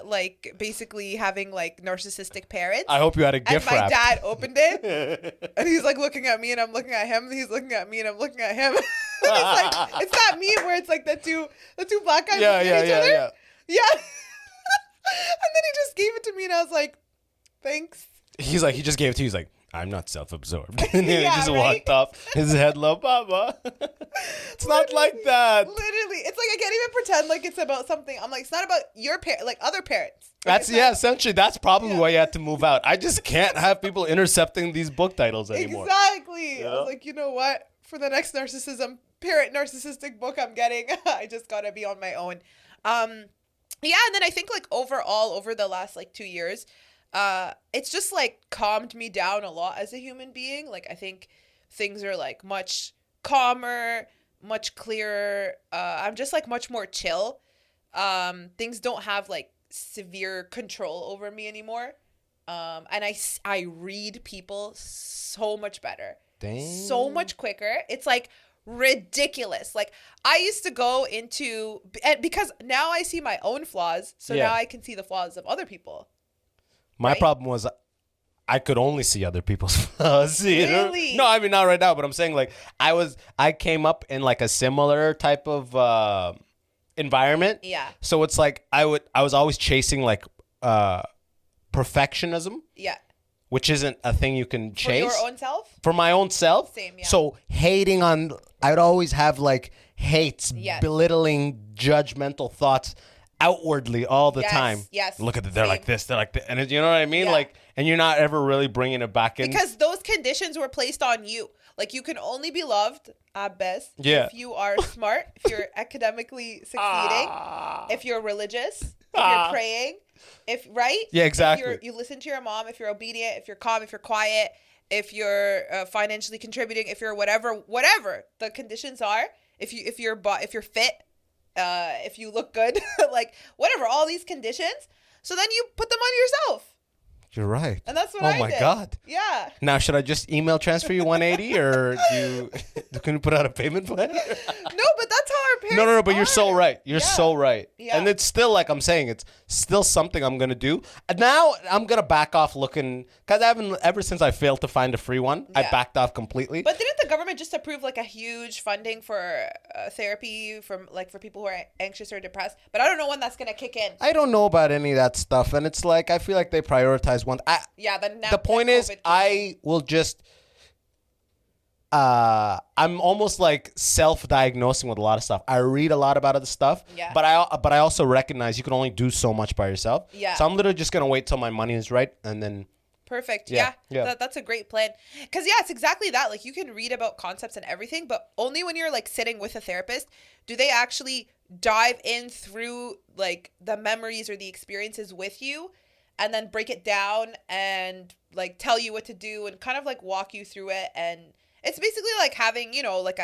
like basically having like narcissistic parents. I hope you had a gift wrap. And my dad opened it, and he's like looking at me, and I'm looking at him, and he's looking at me, and I'm looking at him. It's like, it's that meme where it's like the two black guys looking at each other. Yeah. And then he just gave it to me, and I was like, thanks. He's like, he just gave it to you. He's like, I'm not self-absorbed. And then he just walked off. His head low, Baba. It's not like that. Literally. It's like I can't even pretend like it's about something. I'm like, it's not about your parents, like other parents. Like, essentially, that's probably why you had to move out. I just can't have people intercepting these book titles anymore. Exactly. You know? I was like, you know what? For the next parent narcissistic book I'm getting, I just gotta be on my own. Yeah, and then I think like overall, over the last like 2 years, it's just like calmed me down a lot as a human being. Like I think things are like much calmer, much clearer. I'm just like much more chill. Things don't have like severe control over me anymore. And I read people so much better. Dang. So much quicker. It's like ridiculous. Like I used to go into, and because now I see my own flaws, so now I can see the flaws of other people. My problem was I could only see other people's flaws. Really? No, I mean not right now, but I'm saying like I came up in like a similar type of environment. Yeah. So it's like I was always chasing like perfectionism. Yeah. Which isn't a thing you can chase. For your own self? For my own self. Same, yeah. So hating on, I'd always have like hates, belittling, judgmental thoughts outwardly all the time. Yes. Look at they're like this, they're like that. And you know what I mean? Yeah. Like, and you're not ever really bringing it back in. Because those conditions were placed on you. Like, you can only be loved at best if you are smart, if you're academically succeeding, if you're religious, if you're praying, right? Yeah, exactly. If you listen to your mom, if you're obedient, if you're calm, if you're quiet, if you're financially contributing, if you're whatever the conditions are, if you're fit, if you look good, like whatever, all these conditions. So then you put them on yourself. You're right. And that's what I did. Oh my God. Yeah. Now, should I just email transfer you 180 or can you put out a payment plan? No, but that's how our parents No, but are. you're so right. You're so right. Yeah. And it's still, like I'm saying, it's still something I'm going to do. And now I'm going to back off looking, because ever since I failed to find a free one, I backed off completely. But didn't the government just approve like a huge funding for therapy for people who are anxious or depressed? But I don't know when that's going to kick in. I don't know about any of that stuff. And it's like, I feel like they prioritize one. The point is, I will just... I'm almost like self-diagnosing with a lot of stuff. I read a lot about other stuff, but I also recognize you can only do so much by yourself. Yeah. So I'm literally just gonna wait till my money is right and then. Perfect. Yeah. That's a great plan. Because it's exactly that. Like, you can read about concepts and everything, but only when you're like sitting with a therapist do they actually dive in through like the memories or the experiences with you, and then break it down and like tell you what to do and kind of like walk you through it. And it's basically like having, like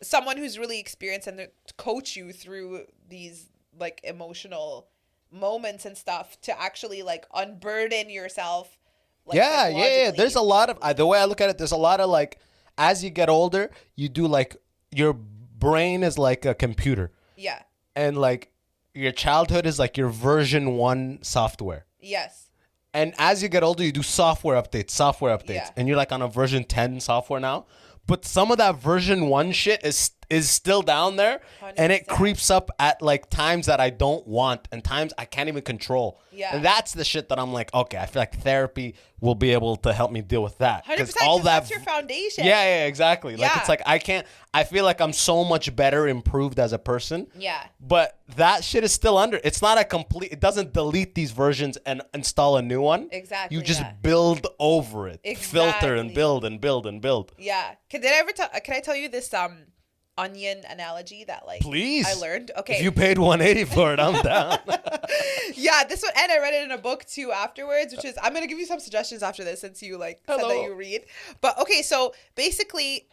someone who's really experienced and coach you through these like emotional moments and stuff to actually like unburden yourself. Like, yeah. There's a lot of, the way I look at it, there's a lot of like, as you get older, you do like, your brain is like a computer. Yeah. And like your childhood is like your version 1 software. Yes. And as you get older, you do software updates. Yeah. And you're like on a version 10 software now. But some of that version 1 shit is still down there. 100%. And it creeps up at like times that I don't want and times I can't even control. Yeah. And that's the shit that I'm like, okay, I feel like therapy will be able to help me deal with that. 100%, all that's your foundation. Yeah, exactly. Like, it's like I feel like I'm so much better improved as a person. Yeah. But that shit is still under. It's not it doesn't delete these versions and install a new one. Exactly. You just build over it. Exactly. Filter and build and build and build. Yeah. Can I tell you this onion analogy that like please I learned? Okay. If you paid 180 for it, I'm down. Yeah, this one, and I read it in a book too afterwards, which is, I'm gonna give you some suggestions after this since you like said that you read. But okay, so basically,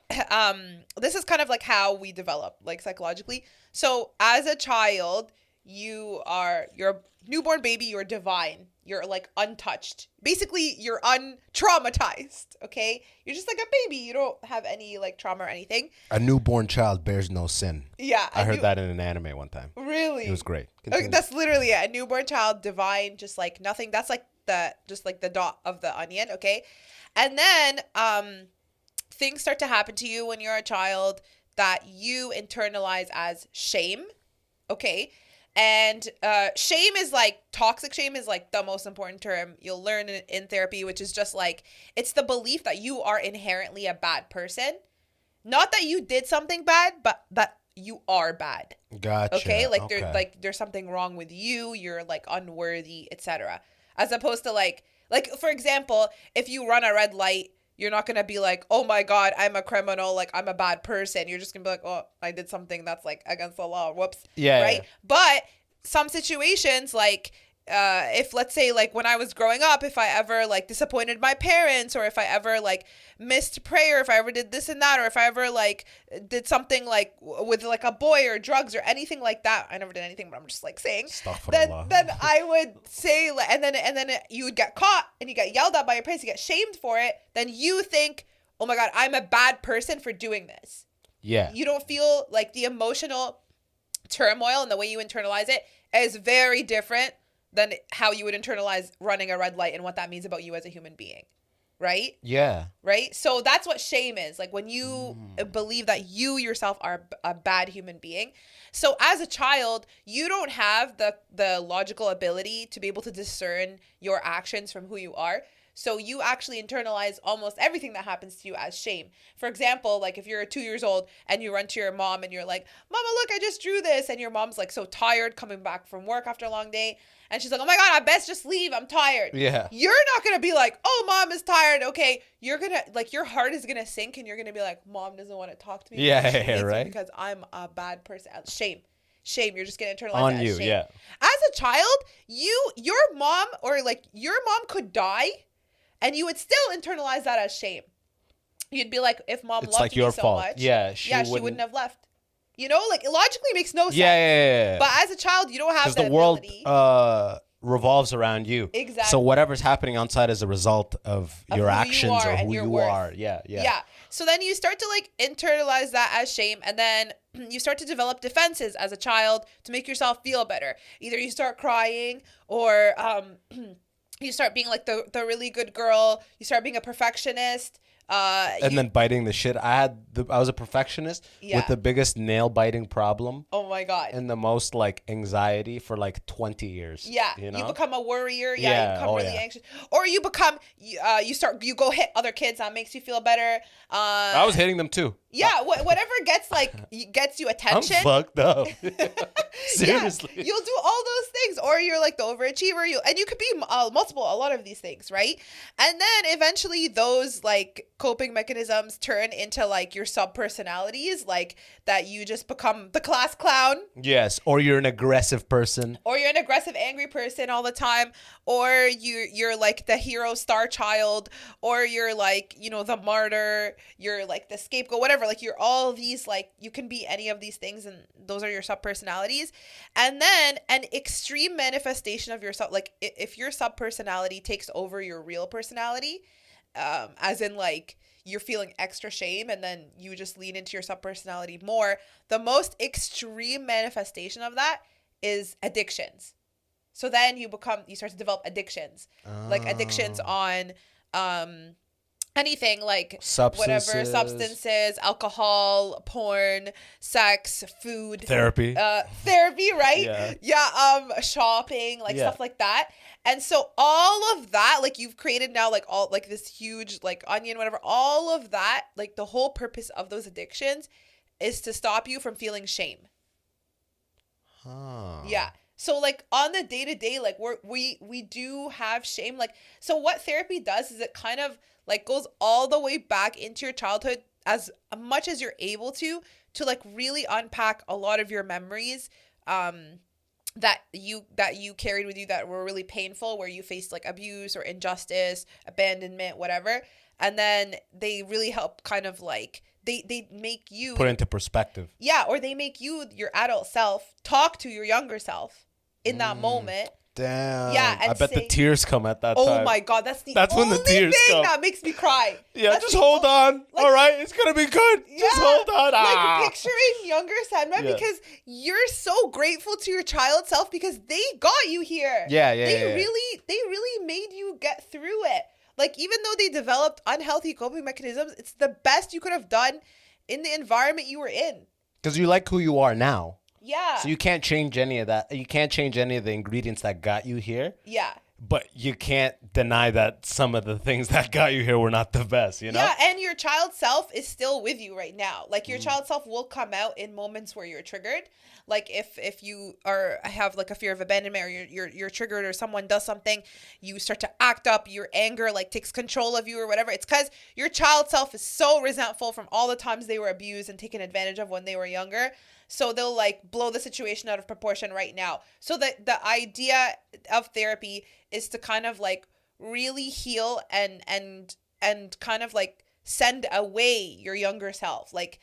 this is kind of like how we develop like psychologically. So as a child, you're a newborn baby, you're divine. You're like untouched. Basically, you're untraumatized, okay? You're just like a baby. You don't have any like trauma or anything. A newborn child bears no sin. Yeah. I heard that in an anime one time. Really? It was great. Okay, that's literally it. A newborn child, divine, just like nothing. That's like the dot of the onion, okay? And then things start to happen to you when you're a child that you internalize as shame, okay? And shame is like, toxic shame is like the most important term you'll learn in therapy, which is just like, it's the belief that you are inherently a bad person. Not that you did something bad, but that you are bad. Gotcha. Okay? Like there's something wrong with you, you're like unworthy, etc. As opposed to like for example, if you run a red light, you're not going to be like, oh my God, I'm a criminal, like I'm a bad person. You're just going to be like, oh, I did something that's like against the law. Whoops. Yeah. Right. Yeah. But some situations like, if let's say like when I was growing up, if I ever like disappointed my parents, or if I ever like missed prayer, if I ever did this and that, or if I ever like did something like with like a boy or drugs or anything like that, I never did anything, but I'm just like saying, then I would say, and then you would get caught and you get yelled at by your parents, you get shamed for it. Then you think, oh my God, I'm a bad person for doing this. Yeah. You don't feel like the emotional turmoil and the way you internalize it is very different than how you would internalize running a red light and what that means about you as a human being. Right? Yeah. Right? So that's what shame is. Like when you believe that you yourself are a bad human being. So as a child, you don't have the logical ability to be able to discern your actions from who you are. So you actually internalize almost everything that happens to you as shame. For example, like if you're 2 years old and you run to your mom and you're like, Mama, look, I just drew this. And your mom's like so tired coming back from work after a long day. And she's like, oh my God, I best just leave. I'm tired. Yeah. You're not going to be like, oh, Mom is tired. Okay. You're going to, like, your heart is going to sink and you're going to be like, Mom doesn't want to talk to me. Yeah, right. Because I'm a bad person. Shame. You're just going to internalize on that you. as shame. Yeah. As a child, your mom could die and you would still internalize that as shame. You'd be like, if Mom loved like me your so fault. much, Yeah, she wouldn't have left. You know, like it logically makes no sense. Yeah. But as a child, you don't have that the world ability. revolves around you. Exactly. So whatever's happening outside is a result of your actions or who you are. Yeah. So then you start to like internalize that as shame, and then you start to develop defenses as a child to make yourself feel better. Either you start crying or you start being like the really good girl. You start being a perfectionist. And then biting the shit. I was a perfectionist with the biggest nail biting problem. Oh my God. And the most like anxiety for like 20 years. Yeah. You know? You become a worrier. Yeah. You become really anxious. Or you become, you go hit other kids. That makes you feel better. I was hitting them too. Yeah. Whatever gets you attention. I'm fucked up. Seriously. Yeah, you'll do all those things. Or you're like the overachiever. And you could be a lot of these things, right? And then eventually those like coping mechanisms turn into like your sub-personalities, like that you just become the class clown. Yes. Or you're an aggressive person. Or you're an aggressive, angry person all the time. Or you're like the hero star child. Or you're like, the martyr. You're like the scapegoat, whatever. Like you're all these, like you can be any of these things, and those are your sub-personalities. And then an extreme manifestation of yourself, like if your sub-personality takes over your real personality, as in like you're feeling extra shame and then you just lean into your sub-personality more, the most extreme manifestation of that is addictions. So then you start to develop addictions, like addictions on anything, like substances, alcohol, porn, sex, food, therapy, right? Yeah, shopping, like stuff like that. And so all of that, like you've created now, like all like this huge like onion, whatever, all of that, like the whole purpose of those addictions is to stop you from feeling shame. Yeah. So like on the day-to-day, like we do have shame. Like, so what therapy does is it kind of like goes all the way back into your childhood as much as you're able to like really unpack a lot of your memories that you carried with you that were really painful, where you faced like abuse or injustice, abandonment, whatever. And then they really help kind of like they make you put into perspective. Yeah, or they make you, your adult self, talk to your younger self in that moment. Damn. Yeah, and I bet the tears come at that time. Oh my God, that's when the tears thing come. That makes me cry. Yeah, that's just hold on. Like, all right, it's gonna be good. Yeah, just hold on. Like picturing younger Salma, because you're so grateful to your child self because they got you here. They really made you get through it. Like, even though they developed unhealthy coping mechanisms, it's the best you could have done in the environment you were in. Because you like who you are now. Yeah. So you can't change any of that. You can't change any of the ingredients that got you here. Yeah. But you can't deny that some of the things that got you here were not the best, you know? Yeah, and your child self is still with you right now. Like, your child self will come out in moments where you're triggered. Like, if you have like a fear of abandonment, or you're triggered, or someone does something, you start to act up, your anger like takes control of you or whatever. It's because your child self is so resentful from all the times they were abused and taken advantage of when they were younger. So they'll like blow the situation out of proportion right now. So the idea of therapy is to kind of like really heal and kind of like send away your younger self. Like,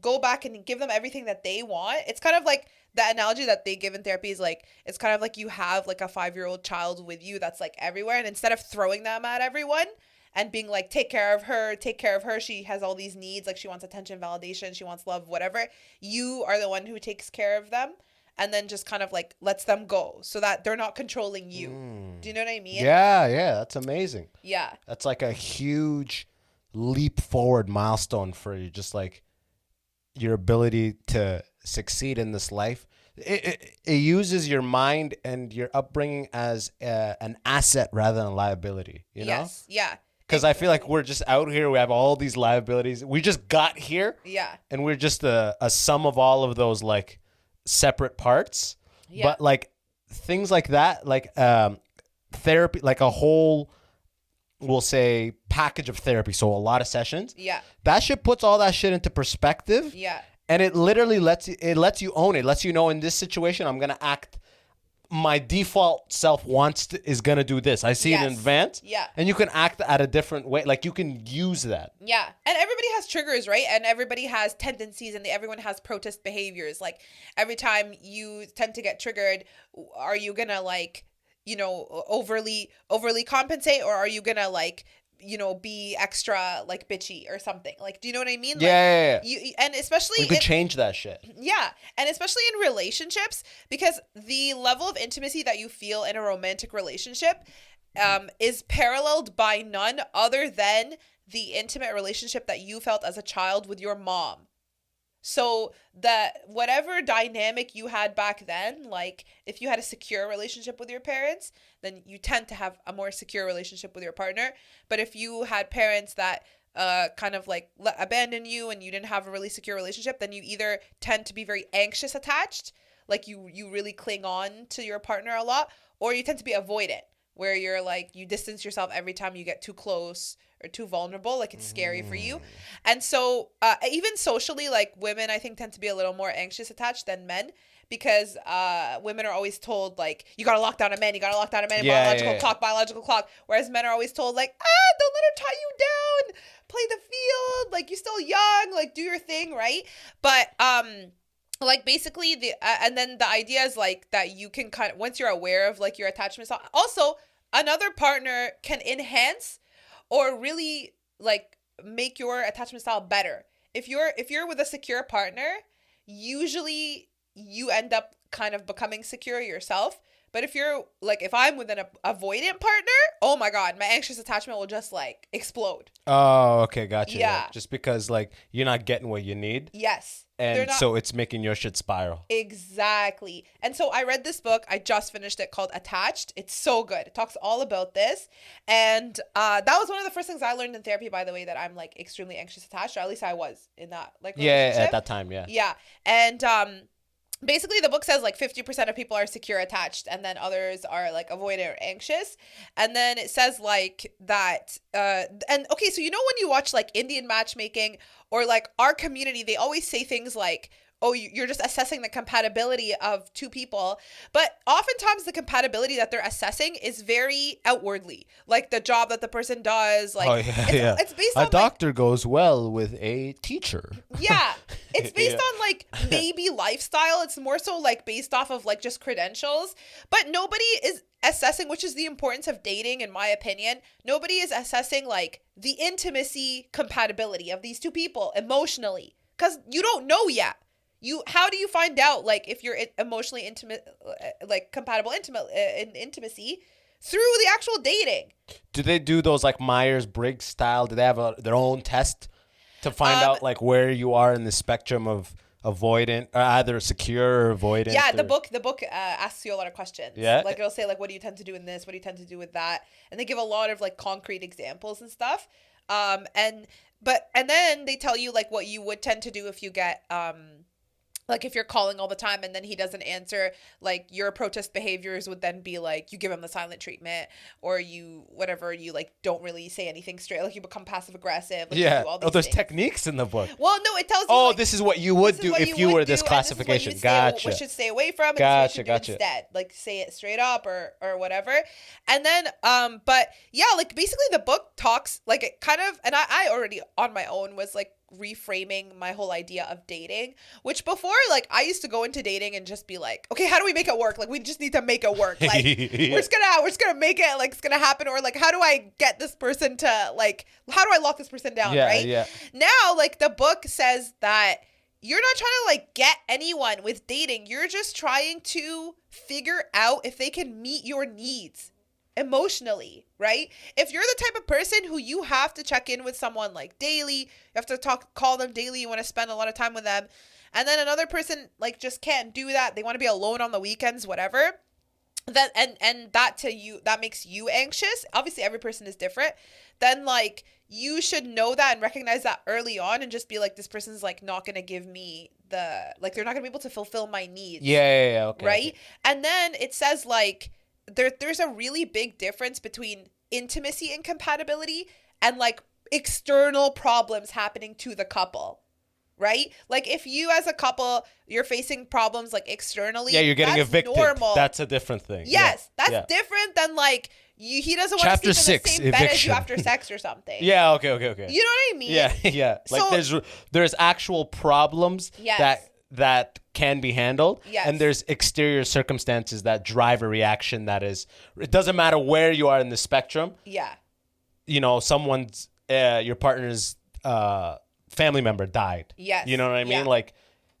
go back and give them everything that they want. It's kind of like the analogy that they give in therapy is like, it's kind of like you have like a 5-year-old child with you that's like everywhere. And instead of throwing them at everyone and being like, take care of her. She has all these needs. Like, she wants attention, validation. She wants love, whatever. You are the one who takes care of them. And then just kind of like lets them go so that they're not controlling you. Do you know what I mean? Yeah. That's amazing. Yeah. That's like a huge leap forward milestone for you. Just like your ability to succeed in this life it uses your mind and your upbringing as an asset rather than a liability, you know? Yes. Yeah. Because I feel like we're just out here. We have all these liabilities. We just got here. Yeah. And we're just a sum of all of those like separate parts. Yeah. But like things like that, like therapy, like a whole, we'll say, package of therapy. So a lot of sessions. Yeah. That shit puts all that shit into perspective. Yeah. And it literally lets you own it. Lets you know, in this situation, I'm gonna act. My default self is gonna do this. I see it in advance. Yeah. And you can act at a different way. Like you can use that. Yeah. And everybody has triggers, right? And everybody has tendencies, and everyone has protest behaviors. Like every time you tend to get triggered, are you gonna like, you know, overly compensate, or are you gonna like, you know, be extra like bitchy or something? Like, do you know what I mean? Yeah. Like, you, and especially you could change that shit. Yeah. And especially in relationships, because the level of intimacy that you feel in a romantic relationship is paralleled by none other than the intimate relationship that you felt as a child with your mom. So that whatever dynamic you had back then, like if you had a secure relationship with your parents, then you tend to have a more secure relationship with your partner. But if you had parents that kind of like abandon you and you didn't have a really secure relationship, then you either tend to be very anxious attached, like you really cling on to your partner a lot, or you tend to be avoidant, where you're like, you distance yourself every time you get too close or too vulnerable, like it's scary for you. And so even socially, like women, I think, tend to be a little more anxious attached than men, because women are always told like, you gotta lock down a man, biological clock, whereas men are always told like, don't let her tie you down, play the field, like you're still young, like do your thing, right? But like basically and then the idea is like that you can kind of, once you're aware of like your attachment style, also another partner can enhance or really like make your attachment style better. If you're with a secure partner, usually you end up kind of becoming secure yourself. But if I'm with an avoidant partner, oh my God, my anxious attachment will just like explode. Oh, okay, gotcha. Yeah. Just because like you're not getting what you need. Yes. And so it's making your shit spiral. Exactly. And so I read this book. I just finished it, called Attached. It's so good. It talks all about this. And that was one of the first things I learned in therapy, by the way, that I'm like extremely anxious attached, or at least I was in that like relationship. Yeah, at that time, yeah. Yeah. And basically the book says like 50% of people are secure attached, and then others are like avoidant or anxious. And then it says like that and okay, so you know when you watch like Indian matchmaking or like Our Community, they always say things like, oh, you're just assessing the compatibility of two people. But oftentimes the compatibility that they're assessing is very outwardly, like the job that the person does. Like, it's based on a doctor goes well with a teacher. Yeah. It's based on like maybe lifestyle. It's more so like based off of like just credentials. But nobody is assessing, which is the importance of dating, in my opinion. Nobody is assessing like the intimacy compatibility of these two people emotionally, because you don't know yet. How do you find out like if you're emotionally intimate, like compatible in intimacy? Through the actual dating. Do they do those like Myers-Briggs style? Do they have their own test to find out like where you are in the spectrum of avoidant, or either secure or avoidant? Yeah, the book asks you a lot of questions. Yeah, like it'll say like, what do you tend to do in this? What do you tend to do with that? And they give a lot of like concrete examples and stuff. And then they tell you like what you would tend to do if you get like if you're calling all the time and then he doesn't answer, like your protest behaviors would then be like you give him the silent treatment, or you like don't really say anything straight, like you become passive aggressive. Like, yeah. You do all these there's things. techniques in the book. Well, no, it tells you. Oh, like, this is what you would do if you were this classification. Gotcha. We should stay away from. Gotcha. Instead, like say it straight up or whatever. And then but yeah, like basically the book talks like it kind of, and I already on my own was like reframing my whole idea of dating, which before like I used to go into dating and just be like, okay, how do we make it work? Like we just need to make it work. Like we're just gonna make it, like it's gonna happen, or like how do I get this person to like, how do I lock this person down? Right? Yeah. Now like the book says that you're not trying to like get anyone with dating. You're just trying to figure out if they can meet your needs. emotionally, right? If you're the type of person who you have to check in with someone like daily, you have to call them daily, you want to spend a lot of time with them, and then another person like just can't do that, they want to be alone on the weekends, whatever, that and that to you, that makes you anxious. Obviously every person is different. Then like you should know that and recognize that early on and just be like, this person's like not gonna give me like they're not gonna be able to fulfill my needs. Yeah, okay, right? okay. And then it says like there's a really big difference between intimacy incompatibility and like external problems happening to the couple, right? Like if you as a couple, you're facing problems like externally, you're getting that's evicted. Normal. That's a different thing. That's different than like he doesn't want Chapter to sleep in the 6, same bed as eviction. you after sex or something. Okay. You know what I mean? Yeah. Like So, there's actual problems that can be handled, and there's exterior circumstances that drive a reaction that is, it doesn't matter where you are in the spectrum. You know, someone's your partner's family member died. You know what I mean? Like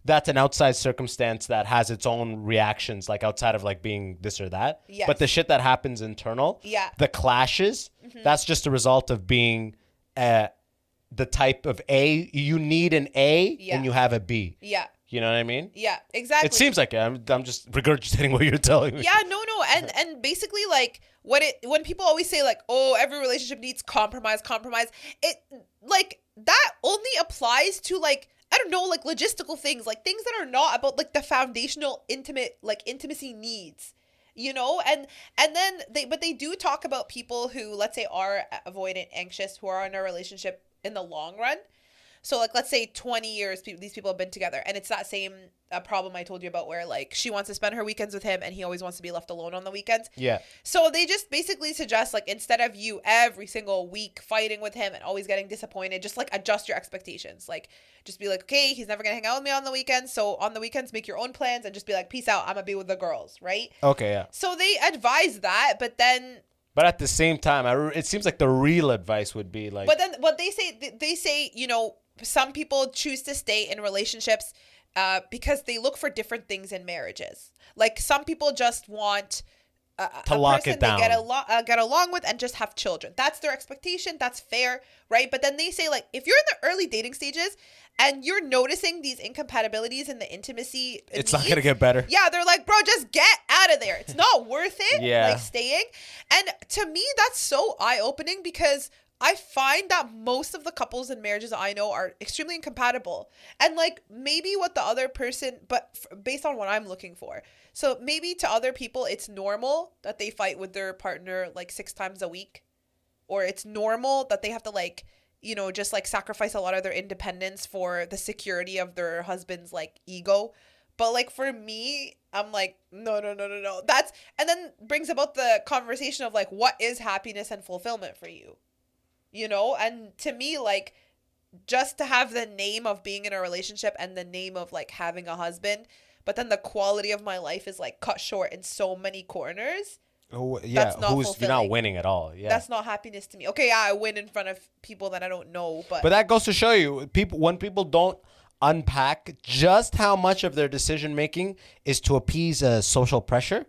that's an outside circumstance that has its own reactions, like outside of like being this or that. But the shit that happens internal, the clashes, that's just a result of being the type of A. You need an A and you have a B. You know what I mean? Yeah, exactly. It seems like it. I'm just regurgitating what you're telling me. Yeah, no. And basically like when people always say like, oh, every relationship needs compromise, it like that only applies to like, I don't know, like logistical things, like things that are not about like the foundational intimacy needs, you know? And then they do talk about people who, let's say, are avoidant, anxious, who are in a relationship in the long run. So like, let's say 20 years, these people have been together, and it's that same problem I told you about where like she wants to spend her weekends with him and he always wants to be left alone on the weekends. So they just basically suggest like, instead of you every single week fighting with him and always getting disappointed, just like adjust your expectations. Like just be like, okay, he's never gonna hang out with me on the weekends, so on the weekends make your own plans and just be like, peace out, I'm gonna be with the girls, right? So they advise that, but at the same time, it seems like the real advice would be like, but then what they say, you know, some people choose to stay in relationships because they look for different things in marriages. Like some people just want to lock it down, they get along with and just have children. That's their expectation. That's fair, right? But then they say like, if you're in the early dating stages and you're noticing these incompatibilities in the intimacy, it's not gonna get better. Yeah, they're like, bro, just get out of there. It's not worth it. Like staying. And to me, that's so eye-opening because I find that most of the couples and marriages I know are extremely incompatible. And like maybe what the other person, but based on what I'm looking for. So maybe to other people, it's normal that they fight with their partner like 6 times a week. Or it's normal that they have to like, you know, just like sacrifice a lot of their independence for the security of their husband's like ego. But like for me, I'm like, no. That's, and then brings about the conversation of like, what is happiness and fulfillment for you? You know, and to me, like, just to have the name of being in a relationship and the name of like having a husband, but then the quality of my life is like cut short in so many corners. Oh yeah, that's not you're not winning at all. Yeah, that's not happiness to me. Okay, yeah, I win in front of people that I don't know, but that goes to show you, when people don't unpack just how much of their decision making is to appease a social pressure.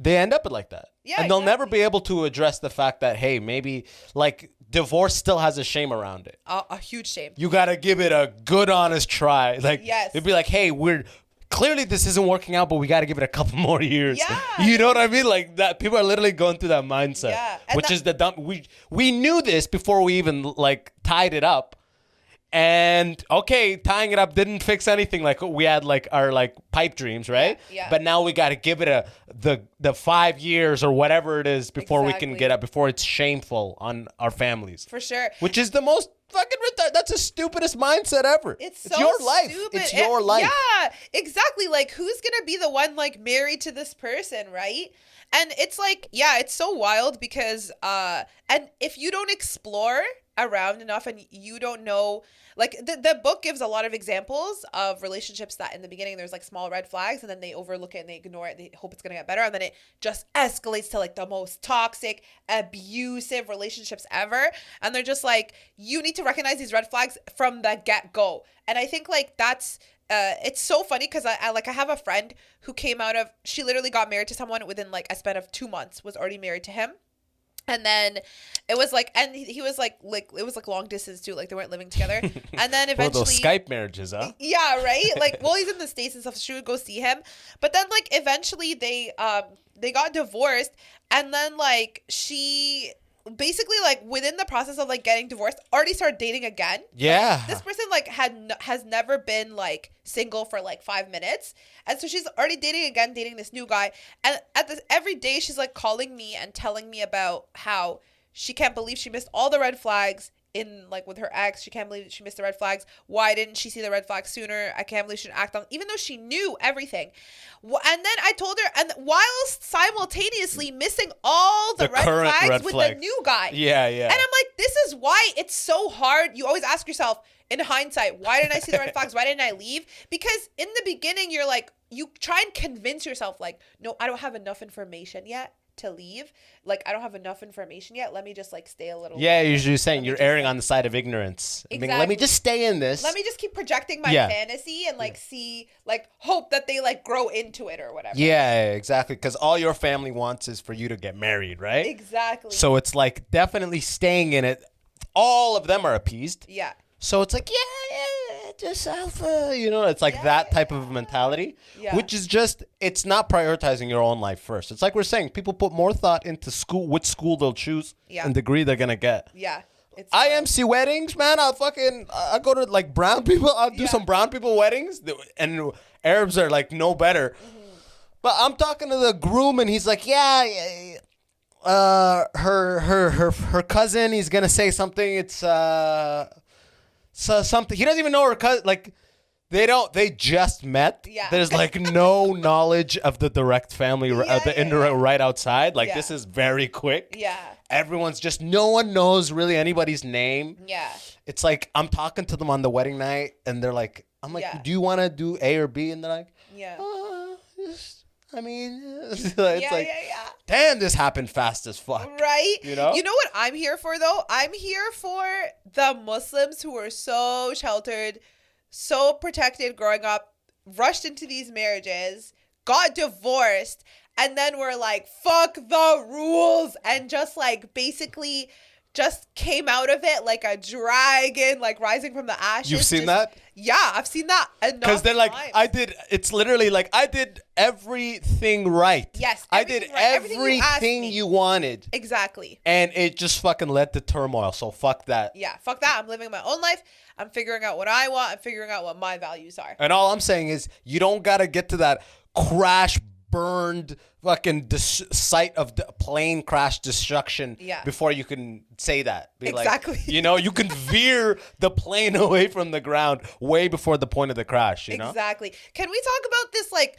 They end up like that. And they'll never be able to address the fact that, hey, maybe like divorce still has a shame around it. A huge shame. You got to give it a good, honest try. Like, it'd be like, hey, clearly this isn't working out, but we got to give it a couple more years. You know what I mean? Like that, people are literally going through that mindset, which is the dumb. We knew this before we even like tied it up. And okay, tying it up didn't fix anything. Like we had like our like pipe dreams, right? But now we got to give it the 5 years or whatever it is before we can get up, before it's shameful on our families. For sure. Which is the most fucking retarded. That's the stupidest mindset ever. It's so your life. Stupid. It's your life. Yeah, exactly. Like who's gonna be the one like married to this person, right? And it's like, yeah, it's so wild because and if you don't explore around enough and you don't know, like the book gives a lot of examples of relationships that in the beginning there's like small red flags and then they overlook it and they ignore it, they hope it's gonna get better, and then it just escalates to like the most toxic, abusive relationships ever. And they're just like, you need to recognize these red flags from the get-go. And I think like that's it's so funny because I have a friend who came out of, she literally got married to someone within like a span of 2 months, was already married to him. And then it was like, and he was like it was like long distance too, like they weren't living together. And then eventually, those Skype marriages, huh? Yeah, right. Like, well, he's in the States and stuff, so she would go see him. But then like eventually they got divorced, and then like she basically like within the process of like getting divorced already started dating again. Yeah. Like, this person like has never been like single for like 5 minutes, and so she's already dating again, dating this new guy. And every day she's like calling me and telling me about how she can't believe she missed all the red flags in like with her ex. She can't believe she missed the red flags. Why didn't she see the red flags sooner? I can't believe she didn't act on, even though she knew everything. And then I told her, and while simultaneously missing all the red flags with the new guy. Yeah. And I'm like, this is why it's so hard. You always ask yourself in hindsight, why didn't I see the red flags? Why didn't I leave? Because in the beginning, you're like, you try and convince yourself like, no, I don't have enough information yet to leave. Like, I don't have enough information yet. Let me just like stay a little. Yeah, you're just saying you're erring on the side of ignorance. Exactly. I mean, let me just stay in this. Let me just keep projecting my fantasy and like see, like hope that they like grow into it or whatever. Yeah, exactly. Because all your family wants is for you to get married, right? Exactly. So it's like definitely staying in it. All of them are appeased. Yeah. So it's like, just alpha, it's like that type of mentality, which is just, it's not prioritizing your own life first. It's like we're saying, people put more thought into school, which school they'll choose and degree they're going to get. Yeah. IMC weddings, man, I'll go to like brown people, I'll do some brown people weddings, and Arabs are like no better. Mm-hmm. But I'm talking to the groom and he's like, her cousin, he's going to say something, it's, so something he doesn't even know her cousin. Like they just met. Yeah. There's like no knowledge of the direct family, the indirect right outside. Like this is very quick. Yeah. Everyone's just, no one knows really anybody's name. Yeah. It's like I'm talking to them on the wedding night, and they're like, I'm like, do you want to do A or B? And they're like, damn, this happened fast as fuck. Right? You know what I'm here for, though? I'm here for the Muslims who were so sheltered, so protected growing up, rushed into these marriages, got divorced, and then were like, fuck the rules, and just like basically just came out of it like a dragon, like rising from the ashes. You've seen that? Yeah, I've seen that enough. Because they're like, it's literally like, I did everything right. Yes. I did everything you wanted. Exactly. And it just fucking led to turmoil. So fuck that. Yeah, fuck that. I'm living my own life. I'm figuring out what I want. I'm figuring out what my values are. And all I'm saying is, you don't got to get to that crash burned fucking site of the plane crash destruction before you can say that. Exactly. Like, you can veer the plane away from the ground way before the point of the crash, know? Exactly. Can we talk about this like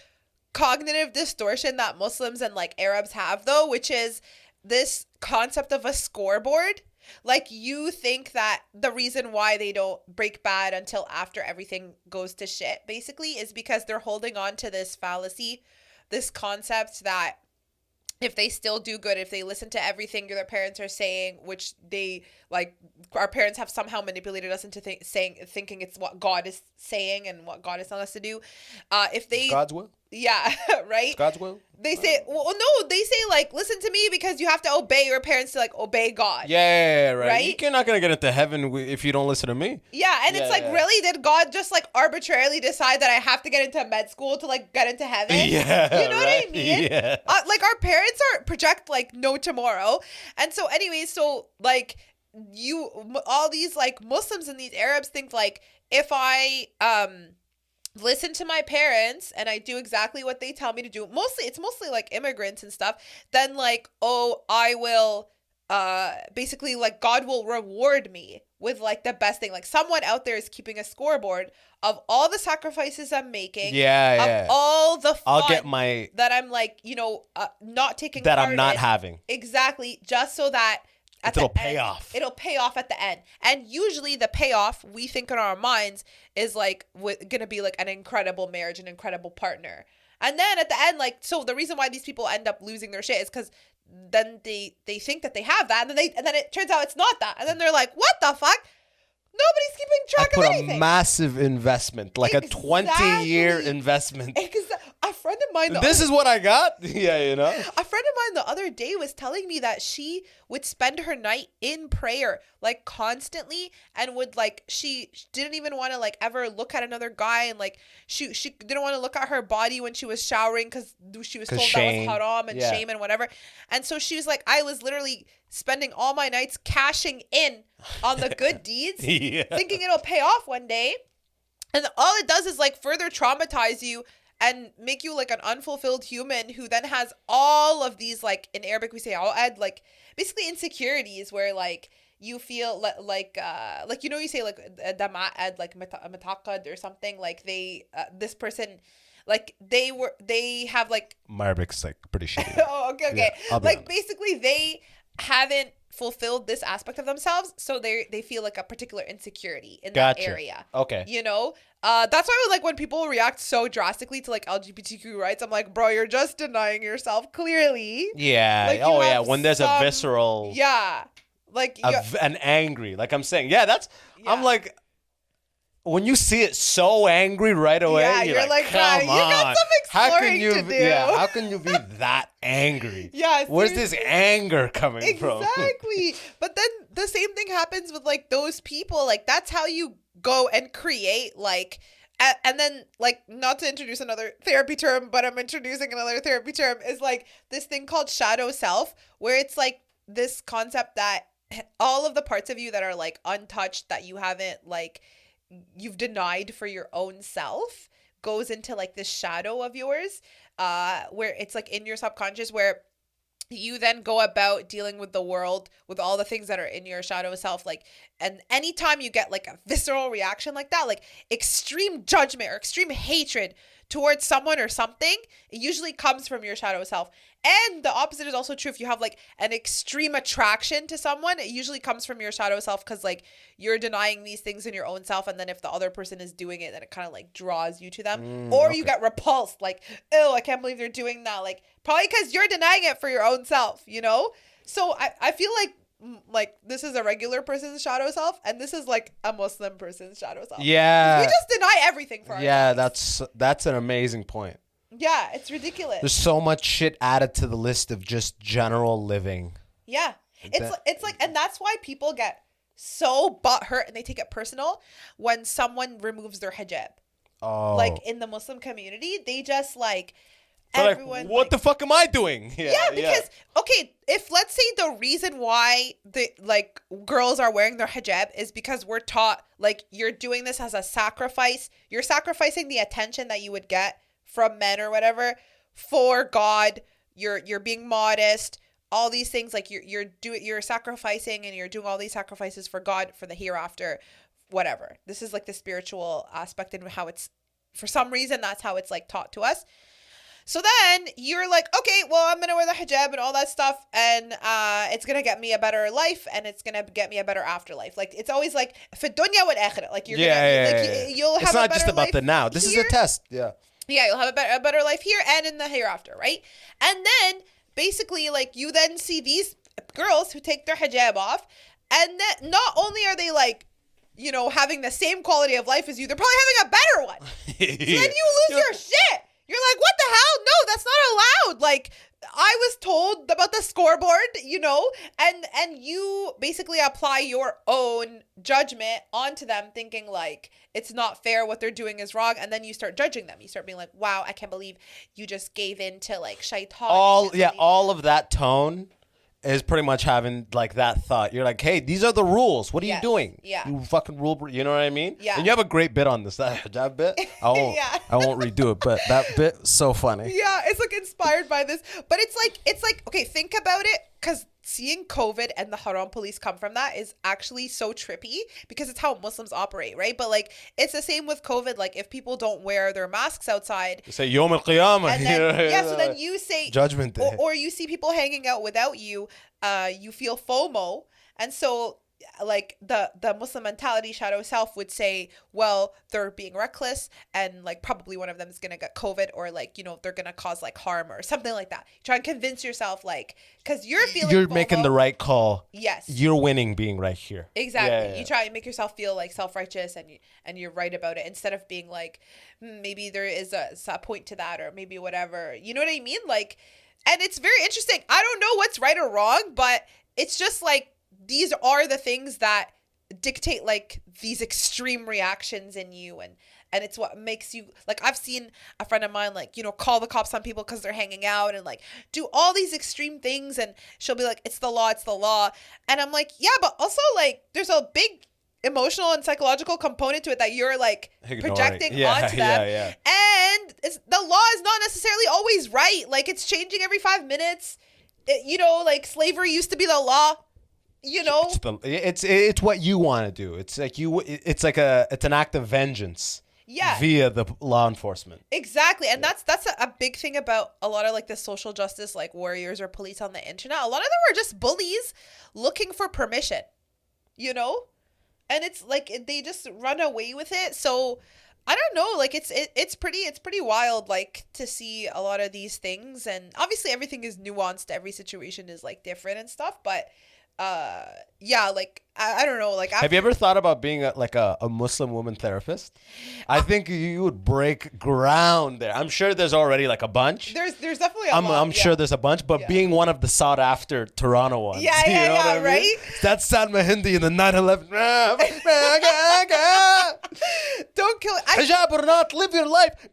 cognitive distortion that Muslims and like Arabs have, though, which is this concept of a scoreboard? Like, you think that the reason why they don't break bad until after everything goes to shit, basically, is because they're holding on to this fallacy, this concept that if they still do good, if they listen to everything their parents are saying, which they, like, our parents have somehow manipulated us into thinking it's what God is saying and what God is telling us to do. If they... It's God's will? Yeah, right? It's God's will? They say, they say, like, listen to me because you have to obey your parents to, like, obey God. Yeah, right? You're not going to get into heaven if you don't listen to me. Yeah, and it's like, really? Did God just, like, arbitrarily decide that I have to get into med school to, like, get into heaven? Yeah, you know what I mean? Yeah. Like, our parents project, like, no tomorrow. And so, anyways, like, all these, like, Muslims and these Arabs think, like, if I, listen to my parents and I do exactly what they tell me to do, it's mostly like immigrants and stuff, then like, I will basically, like, God will reward me with like the best thing. Like, someone out there is keeping a scoreboard of all the sacrifices I'm making, of all the fun I'll get my that I'm like, not taking that part I'm not in. having. Exactly, just so that it'll pay off. It'll pay off at the end. And usually the payoff, we think in our minds, is like going to be like an incredible marriage, an incredible partner. And then at the end, like, so the reason why these people end up losing their shit is because then they think that they have that, and then it turns out it's not that. And then they're like, what the fuck? Nobody's keeping track of anything. I put a massive investment, like a 20-year investment. A friend of mine. This is what I got? Yeah, you know? A friend of mine the other day was telling me that she would spend her night in prayer, like constantly, and would like, she didn't even want to like ever look at another guy, and like she didn't want to look at her body when she was showering because she was told shame. That was haram and shame and whatever. And so she was like, I was literally spending all my nights cashing in on the good deeds, thinking it'll pay off one day. And all it does is like further traumatize you and make you like an unfulfilled human who then has all of these, like in Arabic we say awad, like basically insecurities where like you feel like you know, you say like dama'ad, like mataqad or something, like they this person, like they have like my Arabic's like pretty shitty. Oh, okay. Yeah, like basically they haven't fulfilled this aspect of themselves, so they feel like a particular insecurity in that area. Okay. You know? That's why like when people react so drastically to like LGBTQ rights, I'm like, bro, you're just denying yourself clearly. Yeah. Like, yeah. When there's a visceral. Yeah. Like an angry. Like I'm saying. Yeah, that's. Yeah. I'm like. When you see it so angry right away, you're like, come on. You got some exploring to do. Yeah, how can you be that angry? Yeah, where's this anger coming from? Exactly. But then the same thing happens with like those people. Like that's how you go and create like, and then like, not to introduce another therapy term, but I'm introducing another therapy term, is like this thing called shadow self, where it's like this concept that all of the parts of you that are like untouched, that you haven't like, you've denied for your own self, goes into like this shadow of yours, where it's like in your subconscious, where you then go about dealing with the world with all the things that are in your shadow self. Like, and anytime you get like a visceral reaction like that, like extreme judgment or extreme hatred towards someone or something, it usually comes from your shadow self. And the opposite is also true. If you have like an extreme attraction to someone, it usually comes from your shadow self, because like you're denying these things in your own self, and then if the other person is doing it, then it kind of like draws you to them. Or you get repulsed, like, ew, I can't believe they're doing that. Like probably because you're denying it for your own self, you know? So I feel like this is a regular person's shadow self, and this is like a Muslim person's shadow self. Yeah. We just deny everything for ourselves. Yeah, that's an amazing point. Yeah, it's ridiculous. There's so much shit added to the list of just general living. Yeah. It's like, and that's why people get so butthurt and they take it personal when someone removes their hijab. Oh. Like in the Muslim community, they just like, everyone. Like, what the fuck am I doing? Yeah, because okay, if let's say the reason why the like girls are wearing their hijab is because we're taught like you're doing this as a sacrifice, you're sacrificing the attention that you would get from men or whatever for God, you're being modest, all these things, like you're sacrificing, and you're doing all these sacrifices for God, for the hereafter, whatever. This is like the spiritual aspect, and how it's, for some reason, that's how it's like taught to us. So then you're like, okay, well, I'm going to wear the hijab and all that stuff, and it's going to get me a better life, and it's going to get me a better afterlife. Like, it's always like, fi dunya wal akhirah. Like, you'll have it's not just about the now. This here. Is a test. Yeah. Yeah, you'll have a better life here and in the hereafter, right? And then, basically, like, you then see these girls who take their hijab off, and then not only are they, like, you know, having the same quality of life as you, they're probably having a better one. So then you lose your shit. You're like, what the hell? No, that's not allowed. Like, I was told about the scoreboard, you know, and you basically apply your own judgment onto them, thinking like it's not fair, what they're doing is wrong, and then you start judging them. You start being like, wow, I can't believe you just gave in to like shaitan. All of that tone is pretty much having like that thought. You're like, hey, these are the rules. What are you doing? Yeah. You fucking rule. You know what I mean? Yeah. And you have a great bit on this. That bit. I won't redo it, but that bit so funny. Yeah, it's like inspired by this. But it's like, okay, think about it, because seeing COVID and the haram police come from that is actually so trippy, because it's how Muslims operate, right? But like, it's the same with COVID. Like, if people don't wear their masks outside, you say Yom al-Qiyamah. And then, so then you say Judgment Day. Or you see people hanging out without you, you feel FOMO. And so like the Muslim mentality, shadow self would say, well, they're being reckless and like probably one of them is gonna get COVID, or like, you know, they're gonna cause like harm or something like that. Try and convince yourself, like, because you're feeling you're FOMO. making the right call. Yes, you're winning being right here. Exactly. You try and make yourself feel like self-righteous and you're right about it, instead of being like, maybe there is a point to that, or maybe whatever. You know what I mean? Like, and it's very interesting. I don't know what's right or wrong, but it's just like, these are the things that dictate like these extreme reactions in you, and it's what makes you, like, I've seen a friend of mine, like, you know, call the cops on people because they're hanging out and like do all these extreme things, and she'll be like, it's the law, and I'm like, yeah, but also like there's a big emotional and psychological component to it that you're like projecting onto them. And the law is not necessarily always right. Like, it's changing every 5 minutes. You know, like slavery used to be the law. You know, it's what you want to do. It's like it's an act of vengeance. Yeah. Via the law enforcement. Exactly. And that's a big thing about a lot of like the social justice like warriors or police on the internet. A lot of them are just bullies looking for permission. You know? And it's like they just run away with it. So I don't know, like it's pretty wild, like, to see a lot of these things. And obviously everything is nuanced. Every situation is like different and stuff, but yeah, like I don't know, like, have you ever thought about being a Muslim woman therapist? I think you would break ground there. I'm sure there's already like a bunch. There's definitely a lot. I'm sure there's a bunch, but being one of the sought after Toronto ones. Yeah, you know what I mean? Right? That's Salma Hindy in the 9/11. Don't kill it. Hijab or not, live your life.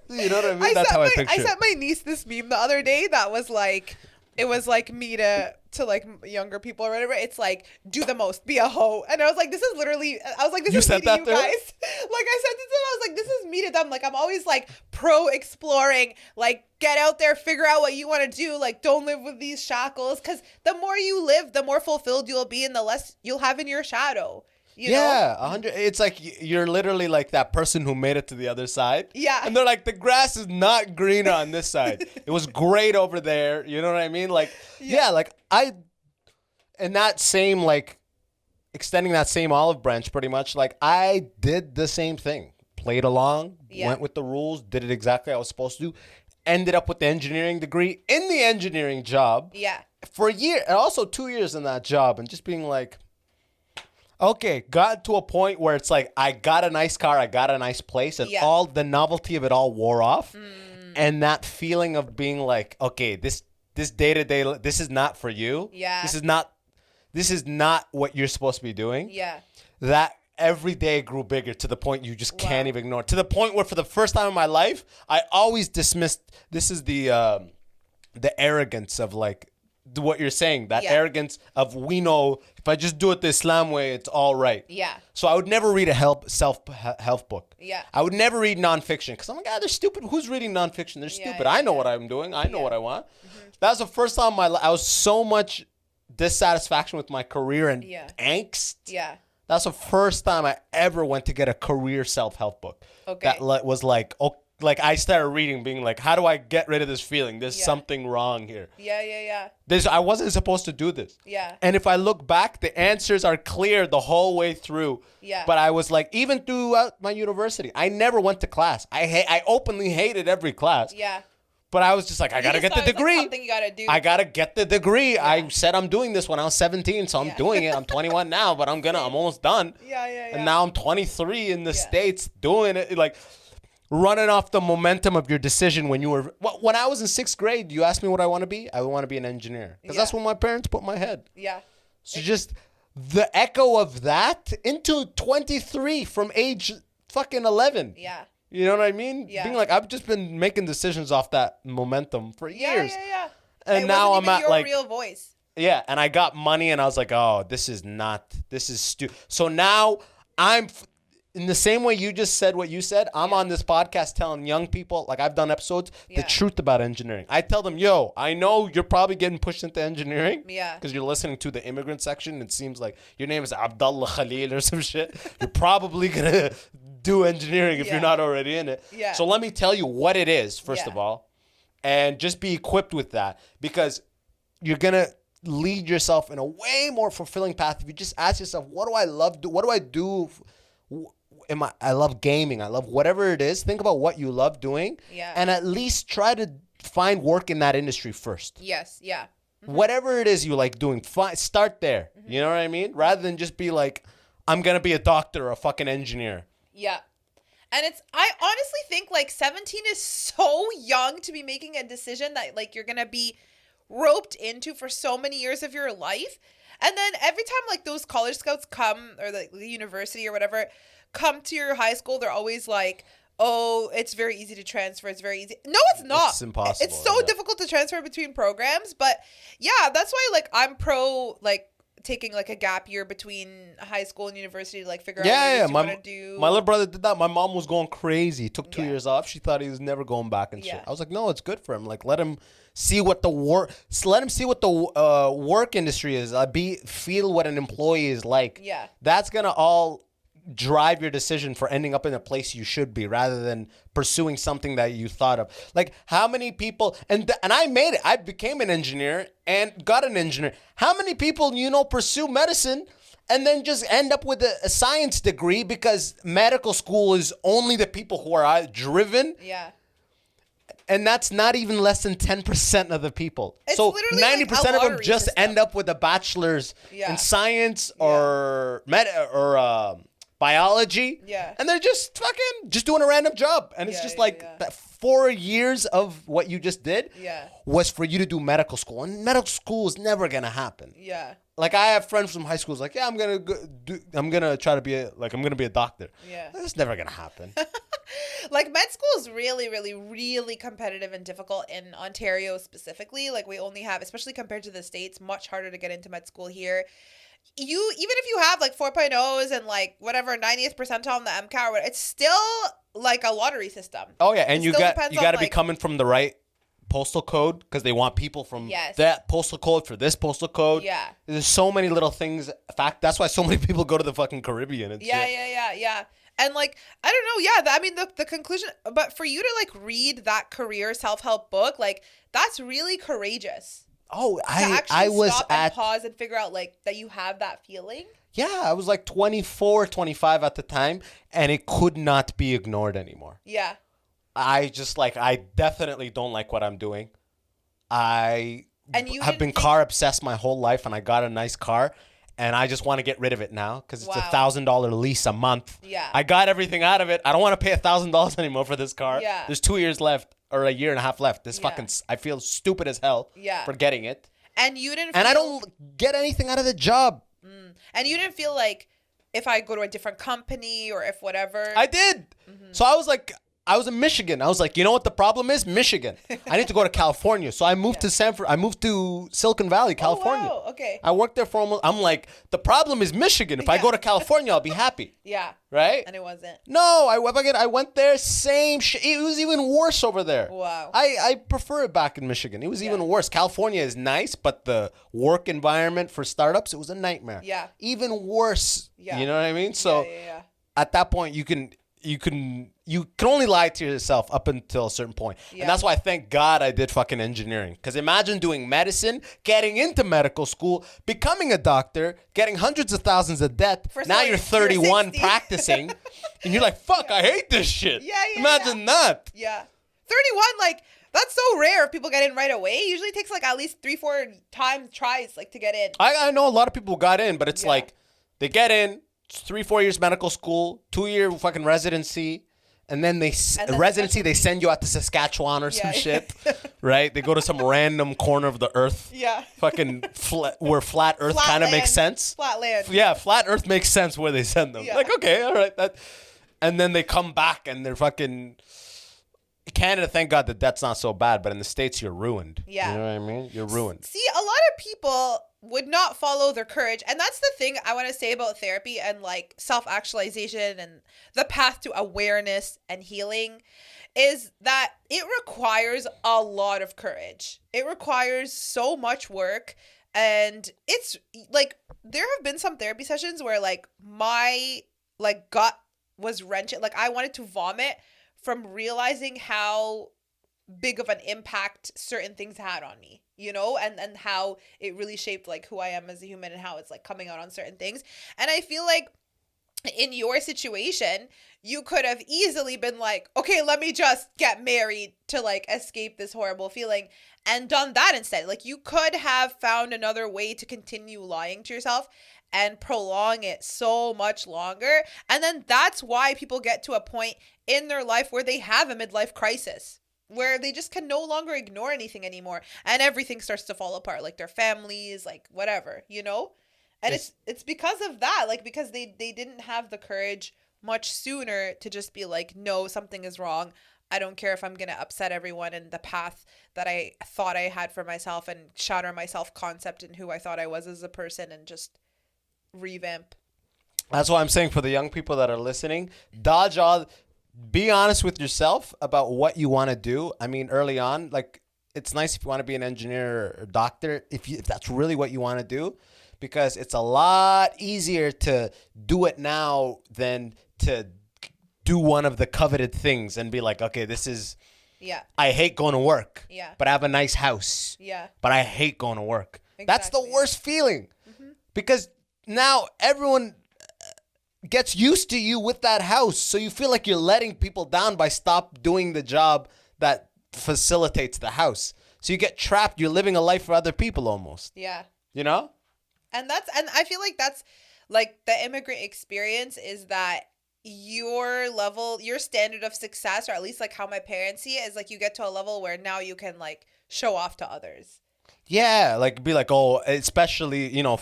You know what I mean? That's how I picture it. I sent my niece this meme the other day that was like, it was like me to like younger people or whatever. It's like, do the most, be a hoe. And I was like, this is literally, I was like, this is me to you guys. Like, I sent it to them. I was like, this is me to them. Like, I'm always like pro exploring, like, get out there, figure out what you want to do. Like, don't live with these shackles. Because the more you live, the more fulfilled you'll be and the less you'll have in your shadow. You know? 100. It's like you're literally like that person who made it to the other side. Yeah. And they're like, the grass is not greener on this side. It was great over there. You know what I mean? Like, like and that same, like, extending that same olive branch pretty much, like, I did the same thing. Played along, went with the rules, did it exactly how I was supposed to do. Ended up with the engineering degree in the engineering job. Yeah. For a year, and also 2 years in that job, and just being like, okay, got to a point where it's like, I got a nice car, I got a nice place, and all the novelty of it all wore off. And that feeling of being like, okay, this day-to-day, this is not for you. Yeah. This is not what you're supposed to be doing. Yeah. That every day grew bigger to the point you just can't even ignore it. To the point where for the first time in my life, I always dismissed, this is the arrogance of like, what you're saying, that arrogance of, we know if I just do it the Islam way, it's all right. Yeah. So I would never read a self-help book. Yeah. I would never read nonfiction because I'm like, they're stupid. Who's reading nonfiction? They're stupid. I know what I'm doing. I know what I want. That was the first time in my life I was so much dissatisfaction with my career and angst. Yeah. That's the first time I ever went to get a career self-help book. Okay. That was like, okay. Like, I started reading, being like, how do I get rid of this feeling? There's something wrong here. Yeah. I wasn't supposed to do this. Yeah. And if I look back, the answers are clear the whole way through. Yeah. But I was like, even throughout my university, I never went to class. I openly hated every class. Yeah. But I was just like, I got to get the degree. Like something you got to do. I got to get the degree. Yeah. I said I'm doing this when I was 17, so I'm doing it. I'm 21 now, but I'm almost done. Yeah. And now I'm 23 in the States doing it. Like, running off the momentum of your decision when you were... When I was in 6th grade, you asked me what I want to be. I want to be an engineer. Because that's what my parents put in my head. Yeah. So just the echo of that into 23 from age fucking 11. Yeah. You know what I mean? Yeah. Being like, I've just been making decisions off that momentum for years. Yeah. And now I'm at like... real voice. Yeah. And I got money and I was like, oh, this is stupid. So now I'm... In the same way you just said what you said, I'm on this podcast telling young people, like I've done episodes, the truth about engineering. I tell them, yo, I know you're probably getting pushed into engineering. Yeah. Because you're listening to the Immigrant Section. It seems like your name is Abdullah Khalil or some shit. You're probably going to do engineering if you're not already in it. Yeah. So let me tell you what it is, first of all, and just be equipped with that because you're going to lead yourself in a way more fulfilling path if you just ask yourself, what do I love? What do I do? I love gaming. I love whatever it is. Think about what you love doing. Yeah. And at least try to find work in that industry first. Yes. Yeah. Mm-hmm. Whatever it is you like doing, start there. Mm-hmm. You know what I mean? Rather than just be like, I'm going to be a doctor or a fucking engineer. Yeah. And I honestly think like 17 is so young to be making a decision that like you're going to be roped into for so many years of your life. And then every time like those college scouts come, or like the university or whatever, come to your high school, they're always like, oh, it's very easy to transfer. It's very easy. No, it's not. It's impossible. It's so difficult to transfer between programs. But yeah, that's why like I'm pro like taking like a gap year between high school and university to like figure out what you want to do. My little brother did that. My mom was going crazy. He took 2 years off. She thought he was never going back and shit. I was like, no, it's good for him. Like, let him see what the work industry is. Feel what an employee is like. Yeah. That's gonna all drive your decision for ending up in a place you should be, rather than pursuing something that you thought of. Like, how many people, and I made it. I became an engineer and got an engineer. How many people, pursue medicine and then just end up with a science degree because medical school is only the people who are driven? Yeah. And that's not even less than 10% of the people. It's so literally 90% like of them just end up with a bachelor's in science or biology. Yeah. And they're just doing a random job. And it's just that 4 years of what you just did was for you to do medical school. And medical school is never going to happen. Yeah. Like, I have friends from high schools like, yeah, I'm going to try to be I'm going to be a doctor. Yeah. That's never going to happen. Like, med school is really, really, really competitive and difficult in Ontario specifically. Like, we only have, especially compared to the States, much harder to get into med school here. Even if you have like 4.0s and like whatever 90th percentile on the MCAT or whatever, it's still like a lottery system. Oh yeah, and you got to be coming from the right postal code, because they want people from that postal code for this postal code. Yeah, there's so many little things. In fact, that's why so many people go to the fucking Caribbean and shit. Yeah. And like, I don't know. Yeah, I mean the conclusion. But for you to like read that career self-help book, like that's really courageous. Oh, I was stop and pause and figure out like that you have that feeling. Yeah, I was like 24, 25 at the time, and it could not be ignored anymore. Yeah. I definitely don't like what I'm doing. I have been car obsessed my whole life, and I got a nice car, and I just want to get rid of it now because it's $1,000 lease a month. Yeah. I got everything out of it. I don't want to pay $1,000 anymore for this car. Yeah. There's 2 years left. Or a year and a half left. I feel stupid as hell for getting it. And you didn't I don't get anything out of the job. And you didn't feel like if I go to a different company or if whatever. I did. Mm-hmm. So I was in Michigan. I was like, you know what the problem is? Michigan. I need to go to California. So I moved to Sanford. I moved to Silicon Valley, California. Oh, wow. Okay. I worked there for almost. I'm like, the problem is Michigan. If I go to California, I'll be happy. Yeah. Right? And it wasn't. No, I went there, same shit. It was even worse over there. Wow. I prefer it back in Michigan. It was even worse. California is nice, but the work environment for startups, it was a nightmare. Yeah. Even worse. Yeah. You know what I mean? So at that point, you can only lie to yourself up until a certain point. And that's why, thank God, I did fucking engineering. Because imagine doing medicine, getting into medical school, becoming a doctor, getting hundreds of thousands of debt. Now you're 31 practicing. And you're like, fuck, I hate this shit. Imagine that. Yeah. 31, like, that's so rare if people get in right away. It usually takes like at least 3-4 times tries like to get in. I know a lot of people got in, but it's like they get in, 3-4 years medical school, 2-year fucking residency. And then they send you out to Saskatchewan or some shit, right? They go to some random corner of the earth. Yeah. Fucking where flat earth kind of makes sense. Flat land. Yeah, flat earth makes sense where they send them. Yeah. Like, okay, all right. And then they come back and they're fucking... Canada, thank God that that's not so bad, but in the States, you're ruined. Yeah. You know what I mean? You're ruined. See, a lot of people would not follow their courage. And that's the thing I want to say about therapy and like self-actualization and the path to awareness and healing is that it requires a lot of courage. It requires so much work. And it's like, there have been some therapy sessions where like my like gut was wrenching. Like I wanted to vomit from realizing how big of an impact certain things had on me, you know, and how it really shaped like who I am as a human and how it's like coming out on certain things. And I feel like in your situation, you could have easily been like, okay, let me just get married to like escape this horrible feeling, and done that instead. Like, you could have found another way to continue lying to yourself and prolong it so much longer. And then that's why people get to a point in their life where they have a midlife crisis, where they just can no longer ignore anything anymore, and everything starts to fall apart, like their families, like whatever, you know? And it's because of that, like, because they didn't have the courage much sooner to just be like, no, something is wrong. I don't care if I'm going to upset everyone in the path that I thought I had for myself, and shatter my self-concept and who I thought I was as a person, and just revamp. That's why I'm saying, for the young people that are listening, be honest with yourself about what you want to do. I mean, early on, like, it's nice if you want to be an engineer or doctor, if that's really what you want to do, because it's a lot easier to do it now than to do one of the coveted things and be like, okay, this is, I hate going to work, but I have a nice house, but I hate going to work. Exactly. That's the worst feeling, because now everyone gets used to you with that house, so you feel like you're letting people down by stop doing the job that facilitates the house. So you get trapped. You're living a life for other people almost. Yeah. You know? And I feel like that's like the immigrant experience, is that your standard of success, or at least like how my parents see it, is like you get to a level where now you can like show off to others. Yeah, like be like, oh, especially, you know,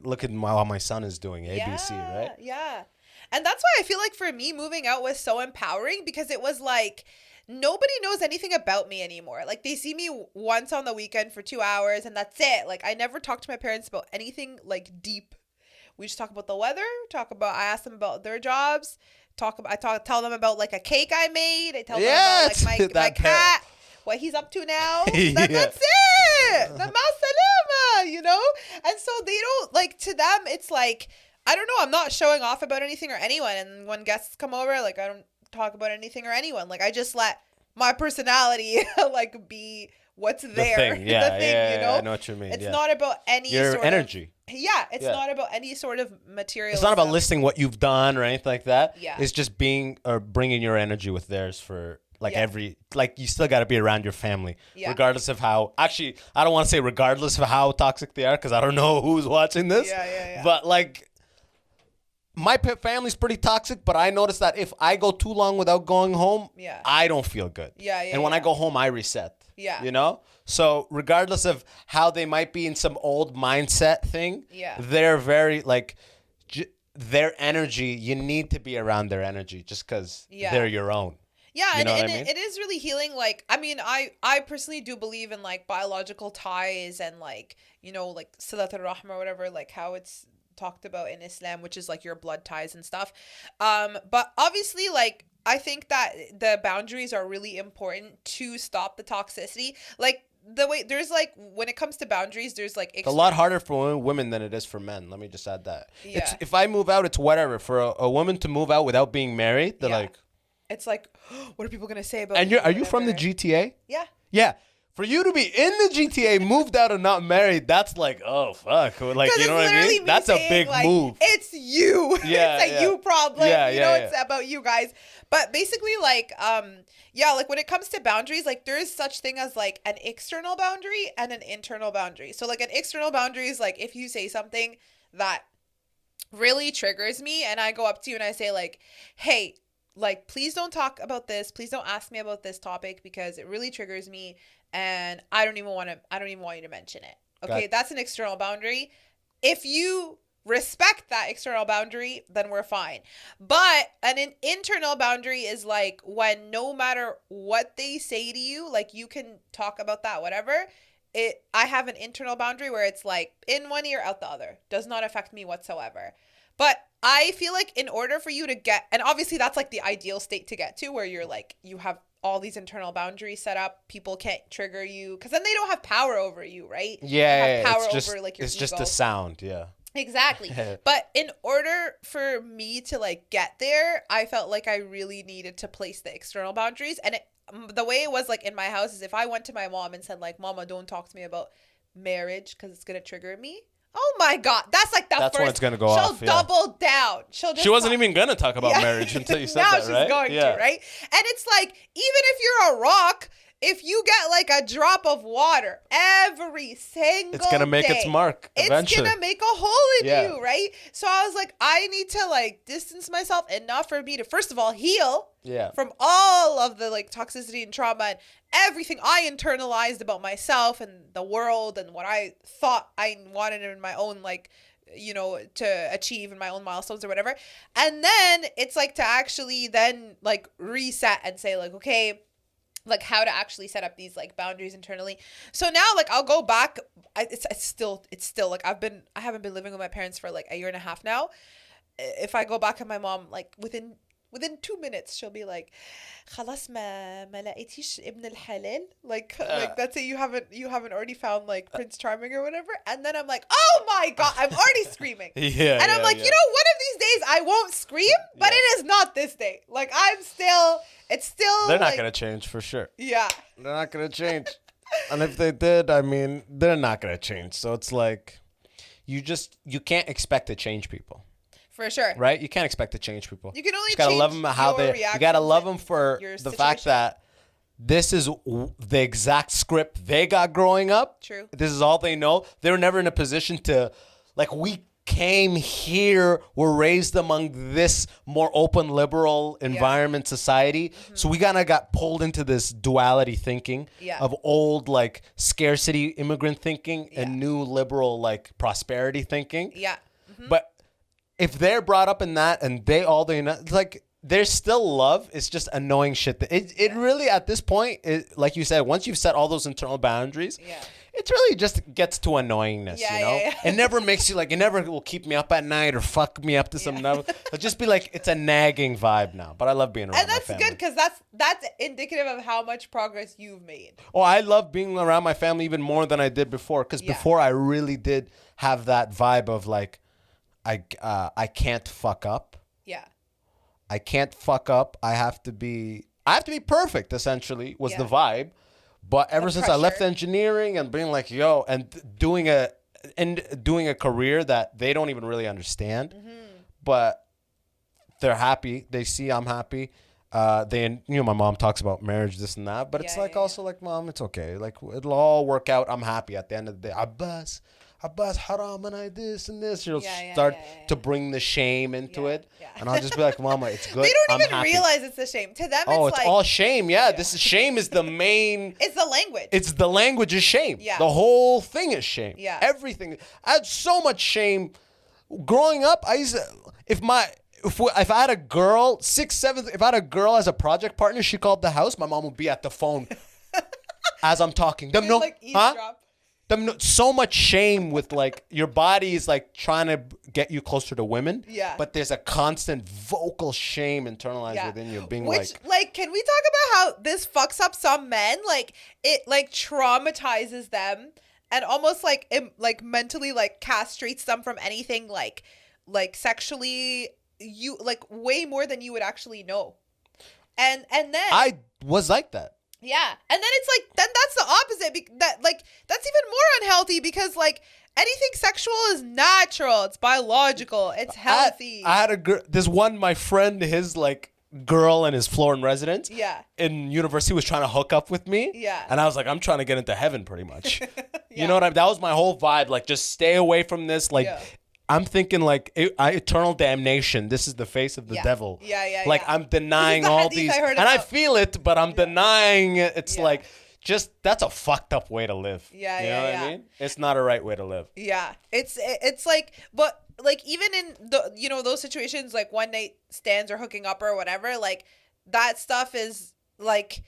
look at how my son is doing ABC, right? Yeah. And that's why I feel like for me, moving out was so empowering, because it was like, nobody knows anything about me anymore. Like, they see me once on the weekend for 2 hours, and that's it. Like, I never talk to my parents about anything like deep. We just talk about the weather, I ask them about their jobs, tell them about like a cake I made. I tell them about like my cat, what he's up to now. That's it. The Salama, you know? And so they don't, like, to them, it's like, I don't know, I'm not showing off about anything or anyone. And when guests come over, like, I don't talk about anything or anyone. Like, I just let my personality like be what's there. The thing, you know? I know what you mean. It's not about any your energy. It's not about any sort of material. It's not about listing what you've done or anything like that. Yeah. It's just bringing your energy with theirs for like you still got to be around your family, regardless of how, actually, I don't want to say regardless of how toxic they are, because I don't know who's watching this. But like, my family's pretty toxic, but I notice that if I go too long without going home, I don't feel good. And when I go home, I reset. You know? So regardless of how they might be in some old mindset thing, they're very like, their energy, you need to be around their energy just because they're your own. Yeah, you know and it is really healing. Like, I mean, I personally do believe in like biological ties and like, you know, like Silat al-Rahma or whatever, like how it's talked about in Islam, which is like your blood ties and stuff. But obviously, like, I think that the boundaries are really important to stop the toxicity. Like, the way there's like, when it comes to boundaries, there's like it's a lot harder for women than it is for men. Let me just add that. If I move out, it's whatever. For a woman to move out without being married, they're like, it's like, what are people gonna say about? And are you from the GTA? Yeah. Yeah. For you to be in the GTA, moved out and not married, that's like, oh fuck, like, you know what I mean? That's a big move. It's you. Yeah, it's a you problem. It's about you guys. But basically, like, like when it comes to boundaries, like there is such thing as like an external boundary and an internal boundary. So like an external boundary is like if you say something that really triggers me, and I go up to you and I say like, hey, like, please don't talk about this. Please don't ask me about this topic because it really triggers me, and I don't even want you to mention it. Okay, that's an external boundary. If you respect that external boundary, then we're fine. But an internal boundary is like when no matter what they say to you, like you can talk about that, whatever. I have an internal boundary where it's like in one ear, out the other. Does not affect me whatsoever. But I feel like in order for you to get, and obviously that's like the ideal state to get to, where you're like, you have all these internal boundaries set up. People can't trigger you because then they don't have power over you, right? Yeah. They have power over like your it's ego. just a sound. Yeah. Exactly. But in order for me to like get there, I felt like I really needed to place the external boundaries. And the way it was like in my house is if I went to my mom and said like, Mama, don't talk to me about marriage because it's going to trigger me. Oh my God. That's like the That's first. when it's going to go she'll off. She'll double down. She wasn't even going to talk about marriage until you said now that, she's right? going to, right? And it's like, even if you're a rock, if you get like a drop of water every single it's gonna make its mark eventually. It's gonna make a hole in you, right? So I was like, I need to like distance myself enough for me to first of all heal from all of the like toxicity and trauma and everything I internalized about myself and the world and what I thought I wanted in my own like, you know, to achieve in my own milestones or whatever. And then it's like to actually then like reset and say like, okay, like how to actually set up these like boundaries internally. So now like I'll go back. It's still like I haven't been living with my parents for like a year and a half now. If I go back and my mom like within 2 minutes she'll be like, خلاص ما لقيتيش ابن الحلال, like that's it, you haven't already found like Prince Charming or whatever. And then I'm like, oh my God, I'm already screaming. And I'm like, you know, one of these days I won't scream, but it is not this day. Like it's still they're not gonna change for sure. Yeah, they're not gonna change. And if they did, I mean, they're not gonna change. So it's like you can't expect to change people. For sure. Right? You can't expect to change people. You can only you gotta love them you gotta love them for the fact that this is the exact script they got growing up. True. This is all they know. They were never in a position to, like, we came here, were raised among this more open, liberal environment, society. Mm-hmm. So we kind of got pulled into this duality thinking of old, like, scarcity immigrant thinking and new liberal, like, prosperity thinking. Yeah. Mm-hmm. But if they're brought up in that and they know, like, there's still love. It's just annoying shit. It really, at this point, like you said, once you've set all those internal boundaries, it really just gets to annoyingness, you know? It never makes you, like, it never will keep me up at night or fuck me up to some level. It'll just be like, it's a nagging vibe now. But I love being around my family. And that's good because that's indicative of how much progress you've made. Oh, I love being around my family even more than I did before. Because before I really did have that vibe of, like, I can't fuck up. Yeah. I can't fuck up. I have to be perfect, essentially, was the vibe. But ever since I left engineering and being like, yo, and doing a career that they don't even really understand, but they're happy. They see I'm happy. My mom talks about marriage, this and that, but it's like also like, Mom, it's okay. Like, it'll all work out. I'm happy at the end of the day. Abbas, haram, and I this and this. She'll start to bring the shame into it. Yeah. And I'll just be like, Mama, it's good. They don't even realize it's the shame. To them, it's like, all shame. Yeah, this is shame is the main. It's the language. It's the language is shame. Yeah. The whole thing is shame. Yeah. Everything. I had so much shame. Growing up, I used to, if I had a girl, 6th, 7th, if I had a girl as a project partner, she called the house, my mom would be at the phone as I'm talking. So much shame with, like, your body is like trying to get you closer to women. Yeah. But there's a constant vocal shame internalized within you, being can we talk about how this fucks up some men? Like, it like traumatizes them and almost like mentally like castrates them from anything like sexually, you like way more than you would actually know. And then I was like that. Yeah. And then it's like, then that's the opposite. That's even more unhealthy because, like, anything sexual is natural. It's biological. It's healthy. I had a girl, my friend, his, like, girl in his floor in residence in university was trying to hook up with me. Yeah. And I was like, I'm trying to get into heaven pretty much. You know what I mean? That was my whole vibe. Like, just stay away from this. Like, I'm thinking like eternal damnation. This is the face of the devil. Like I'm denying all these, I feel it, but I'm denying it. It's like just that's a fucked up way to live. You know what I mean? It's not a right way to live. Yeah, it's like, but like even in the those situations like one night stands or hooking up or whatever, like that stuff is like.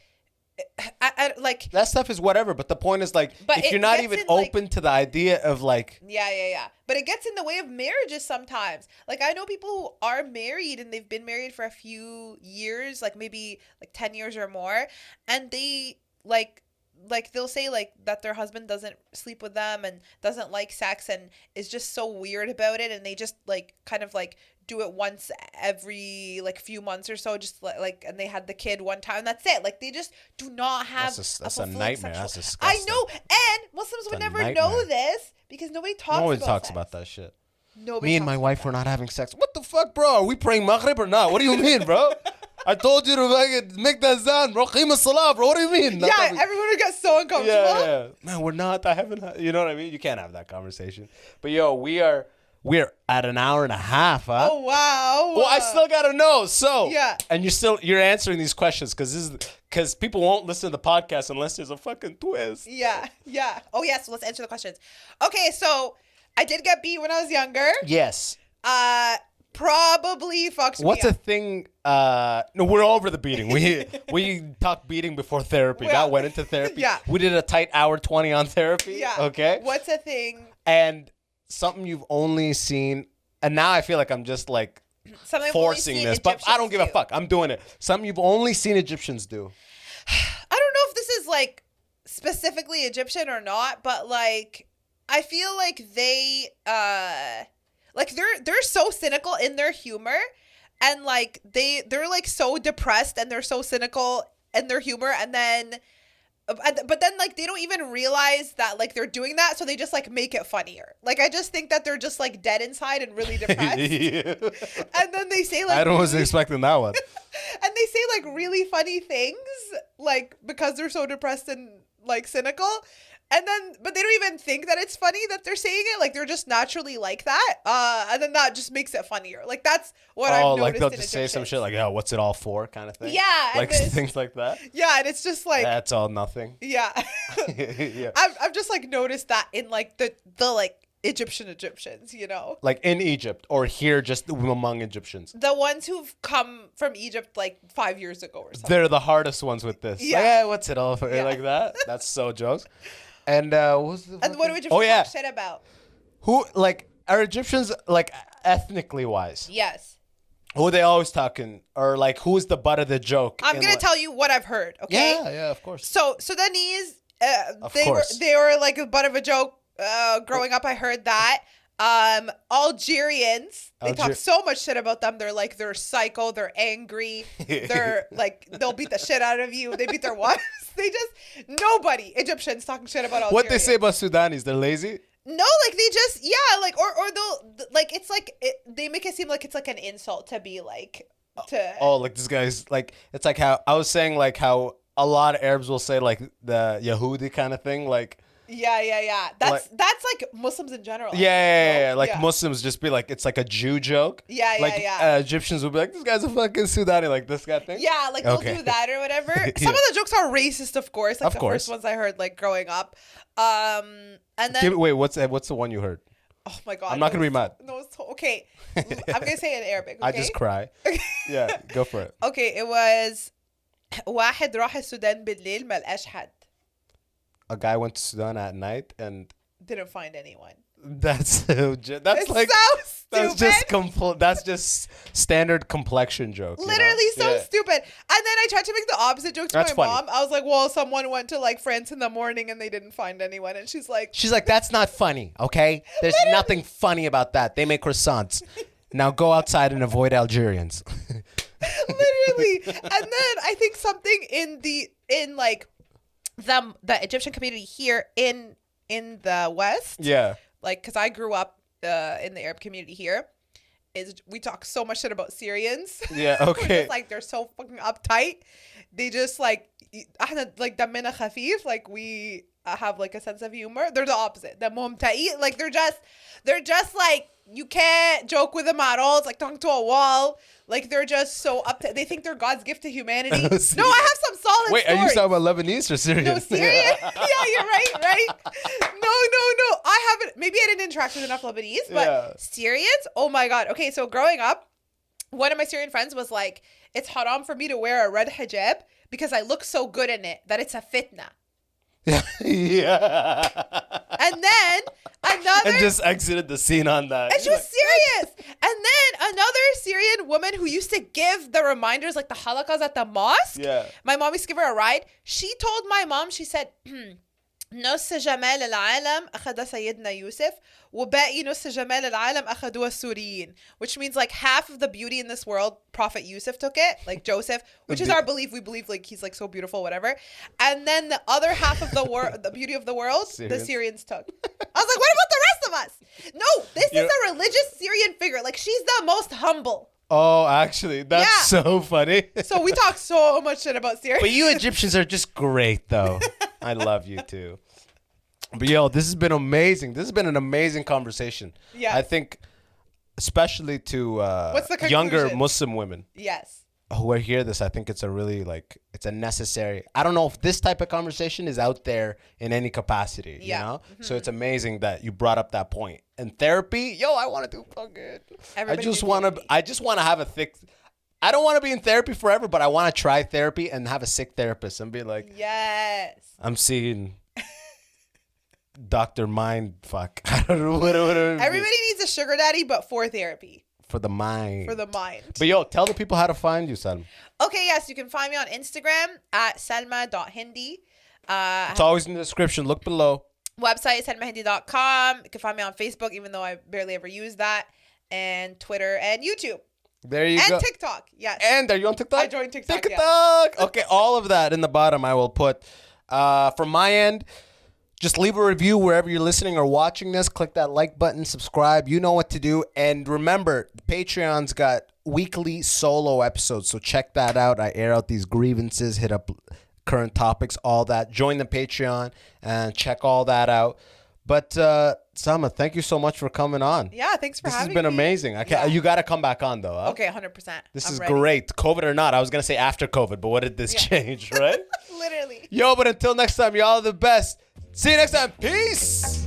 I like that stuff is whatever, but the point is like if you're not even open to the idea of like but it gets in the way of marriages sometimes. Like I know people who are married and they've been married for a few years, like maybe like 10 years or more, and they like like they'll say like that their husband doesn't sleep with them and doesn't like sex and is just so weird about it, and they just like kind of like do it once every like few months or so, just like, and they had the kid one time, that's it. Like they just do not have that's a nightmare. That's disgusting. I know, and Muslims would never know this because nobody talks about that shit. Nobody. Me and my wife were not having sex. What the fuck, bro? Are we praying Maghrib or not? What do you mean, bro? I told you to make that zan, bro. Qim as-salah, bro. What do you mean? Yeah, everyone would get so uncomfortable. Yeah. Man, we're not. I haven't. You know what I mean? You can't have that conversation. But yo, we're at an hour and a half, huh? Oh wow. Well, I still gotta know. So yeah. And you're answering these questions because people won't listen to the podcast unless there's a fucking twist. Yeah. Oh yeah. So let's answer the questions. Okay, so I did get beat when I was younger. Yes. Probably fucks me What's a up. thing? No, we're over the beating. We talked beating before therapy. That went into therapy. Yeah. We did a tight hour 20 on therapy. Yeah. Okay. What's a thing? And something you've only seen, and now I feel like I'm just like forcing this, but I don't give a fuck. I'm doing it. Something you've only seen Egyptians do. I don't know if this is like specifically Egyptian or not, but like I feel like they like they're so cynical in their humor, and like they're like so depressed and they're so cynical in their humor, and then but then like they don't even realize that like they're doing that, so they just like make it funnier. Like I just think that they're just like dead inside and really depressed. Yeah. And then they say like I wasn't expecting that one. and they say like really funny things like because they're so depressed and like cynical. And then, but they don't even think that it's funny that they're saying it. Like they're just naturally like that. And then that just makes it funnier. Like that's what I've noticed. Like they'll in just Egyptians. say some shit like, "Oh, what's it all for?" kind of thing. Yeah, like things like that. Yeah, and it's just like that's all nothing. Yeah, yeah. I've just like noticed that in like the like Egyptians, you know, like in Egypt or here, just among Egyptians. The ones who've come from Egypt like 5 years ago or something. They're the hardest ones with this. Yeah, like, hey, what's it all for? Yeah. Like that. That's so jokes. And what do Egyptians talk shit about? Who like are Egyptians like ethnically wise? Yes. Who are they always talking, or like who's the butt of the joke? I'm gonna tell you what I've heard. Okay. Yeah, of course. So Sudanese, they were like a butt of a joke. Growing up, I heard that. Algerians, they talk so much shit about them. They're like, they're psycho, they're angry, they're like, they'll beat the shit out of you. They beat their wives. Nobody Egyptians talking shit about Algerians. What they say about Sudanese, they're lazy? No, like they just, like, or they'll, like, it's like, they make it seem like it's like an insult to be like, like this guy's like, it's like how I was saying, like how a lot of Arabs will say like the Yahudi kind of thing, like, yeah. That's like Muslims in general. Yeah. Like Muslims just be like, it's like a Jew joke. Yeah. Egyptians will be like, this guy's a fucking Sudani, like this guy thing. Yeah, like they'll do that or whatever. Some of the jokes are racist, of course. Like first ones I heard like growing up. And then what's the one you heard? Oh my god. I'm not gonna be mad. No, okay. I'm gonna say it in Arabic. Okay? I just cry. Yeah, go for it. Okay, it was واحد راح السودان بالليل ما لقاش حد. A guy went to Sudan at night and didn't find anyone. That's like so stupid. That's just standard complexion joke. Literally so stupid. And then I tried to make the opposite joke to my mom. I was like, well, someone went to like France in the morning and they didn't find anyone. And she's like, that's not funny. Okay, there's nothing funny about that. They make croissants. Now go outside and avoid Algerians. Literally. And then I think something in the Egyptian community here in the West. Yeah. Like, because I grew up in the Arab community here. We talk so much shit about Syrians. Yeah, okay. Just, like, they're so fucking uptight. They just, like damina khafif. Like, we have, like, a sense of humor. They're the opposite. The mumtai. Like, they're just, like, you can't joke with them at all. It's like talking to a wall. Like, they're just so uptight. They think they're God's gift to humanity. No, I have some solid Wait, stories. are you talking about Lebanese or Syrian? No, Syrian. Yeah, you're right. No. I haven't. Maybe I didn't interact with enough Lebanese, but Syrians. Oh my god. Okay, so growing up, one of my Syrian friends was like, "It's haram for me to wear a red hijab because I look so good in it that it's a fitna." Yeah. And then another... And just exited the scene on that. And she was serious. And then another Syrian woman who used to give the reminders, like the halakas at the mosque. Yeah. My mom used to give her a ride. She told my mom, she said, نص جمال العالم أخذ سيدنا يوسف وباقي نص جمال العالم أخذوه السوريين, which means like half of the beauty in this world, Prophet Yusuf took it, like Joseph, which is our belief. We believe like he's like so beautiful, whatever. And then the other half of the world, the beauty of the world, the Syrians took. I was like, what about the rest of us? No, this is a religious Syrian figure. Like she's the most humble. Oh, actually, that's so funny. So we talk so much shit about Syria. But you Egyptians are just great, though. I love you, too. But, yo, this has been amazing. This has been an amazing conversation. Yeah. I think, especially to What's the younger Muslim women. Yes. Who hear this, I think it's a really, like, it's a necessary. I don't know if this type of conversation is out there in any capacity, you know? Mm-hmm. So it's amazing that you brought up that point. And therapy, yo, I want to do fucking. I just want to have a thick. I don't want to be in therapy forever, but I want to try therapy and have a sick therapist and be like, yes, I'm seeing Dr. Mindfuck. I don't know what everybody needs a sugar daddy, but for therapy. For the mind. For the mind. But yo, tell the people how to find you, Salma. Okay, yes, you can find me on Instagram at salma.hindy. It's always in the description. Look below. Website is salmahindy.com. You can find me on Facebook, even though I barely ever use that. And Twitter and YouTube. There you go. And TikTok, yes. And are you on TikTok? I joined TikTok, yeah. Okay, all of that in the bottom I will put. From my end, just leave a review wherever you're listening or watching this. Click that like button, subscribe. You know what to do. And remember, Patreon's got weekly solo episodes, so check that out. I air out these grievances, hit up current topics, all that. Join the Patreon and check all that out. But Salma, thank you so much for coming on. Yeah, thanks for having me. This has been amazing. You got to come back on, though. Huh? Okay, 100%. This is ready. Great. COVID or not. I was going to say after COVID, but what did this change, right? Literally. Yo, but until next time, y'all are the best. See you next time. Peace.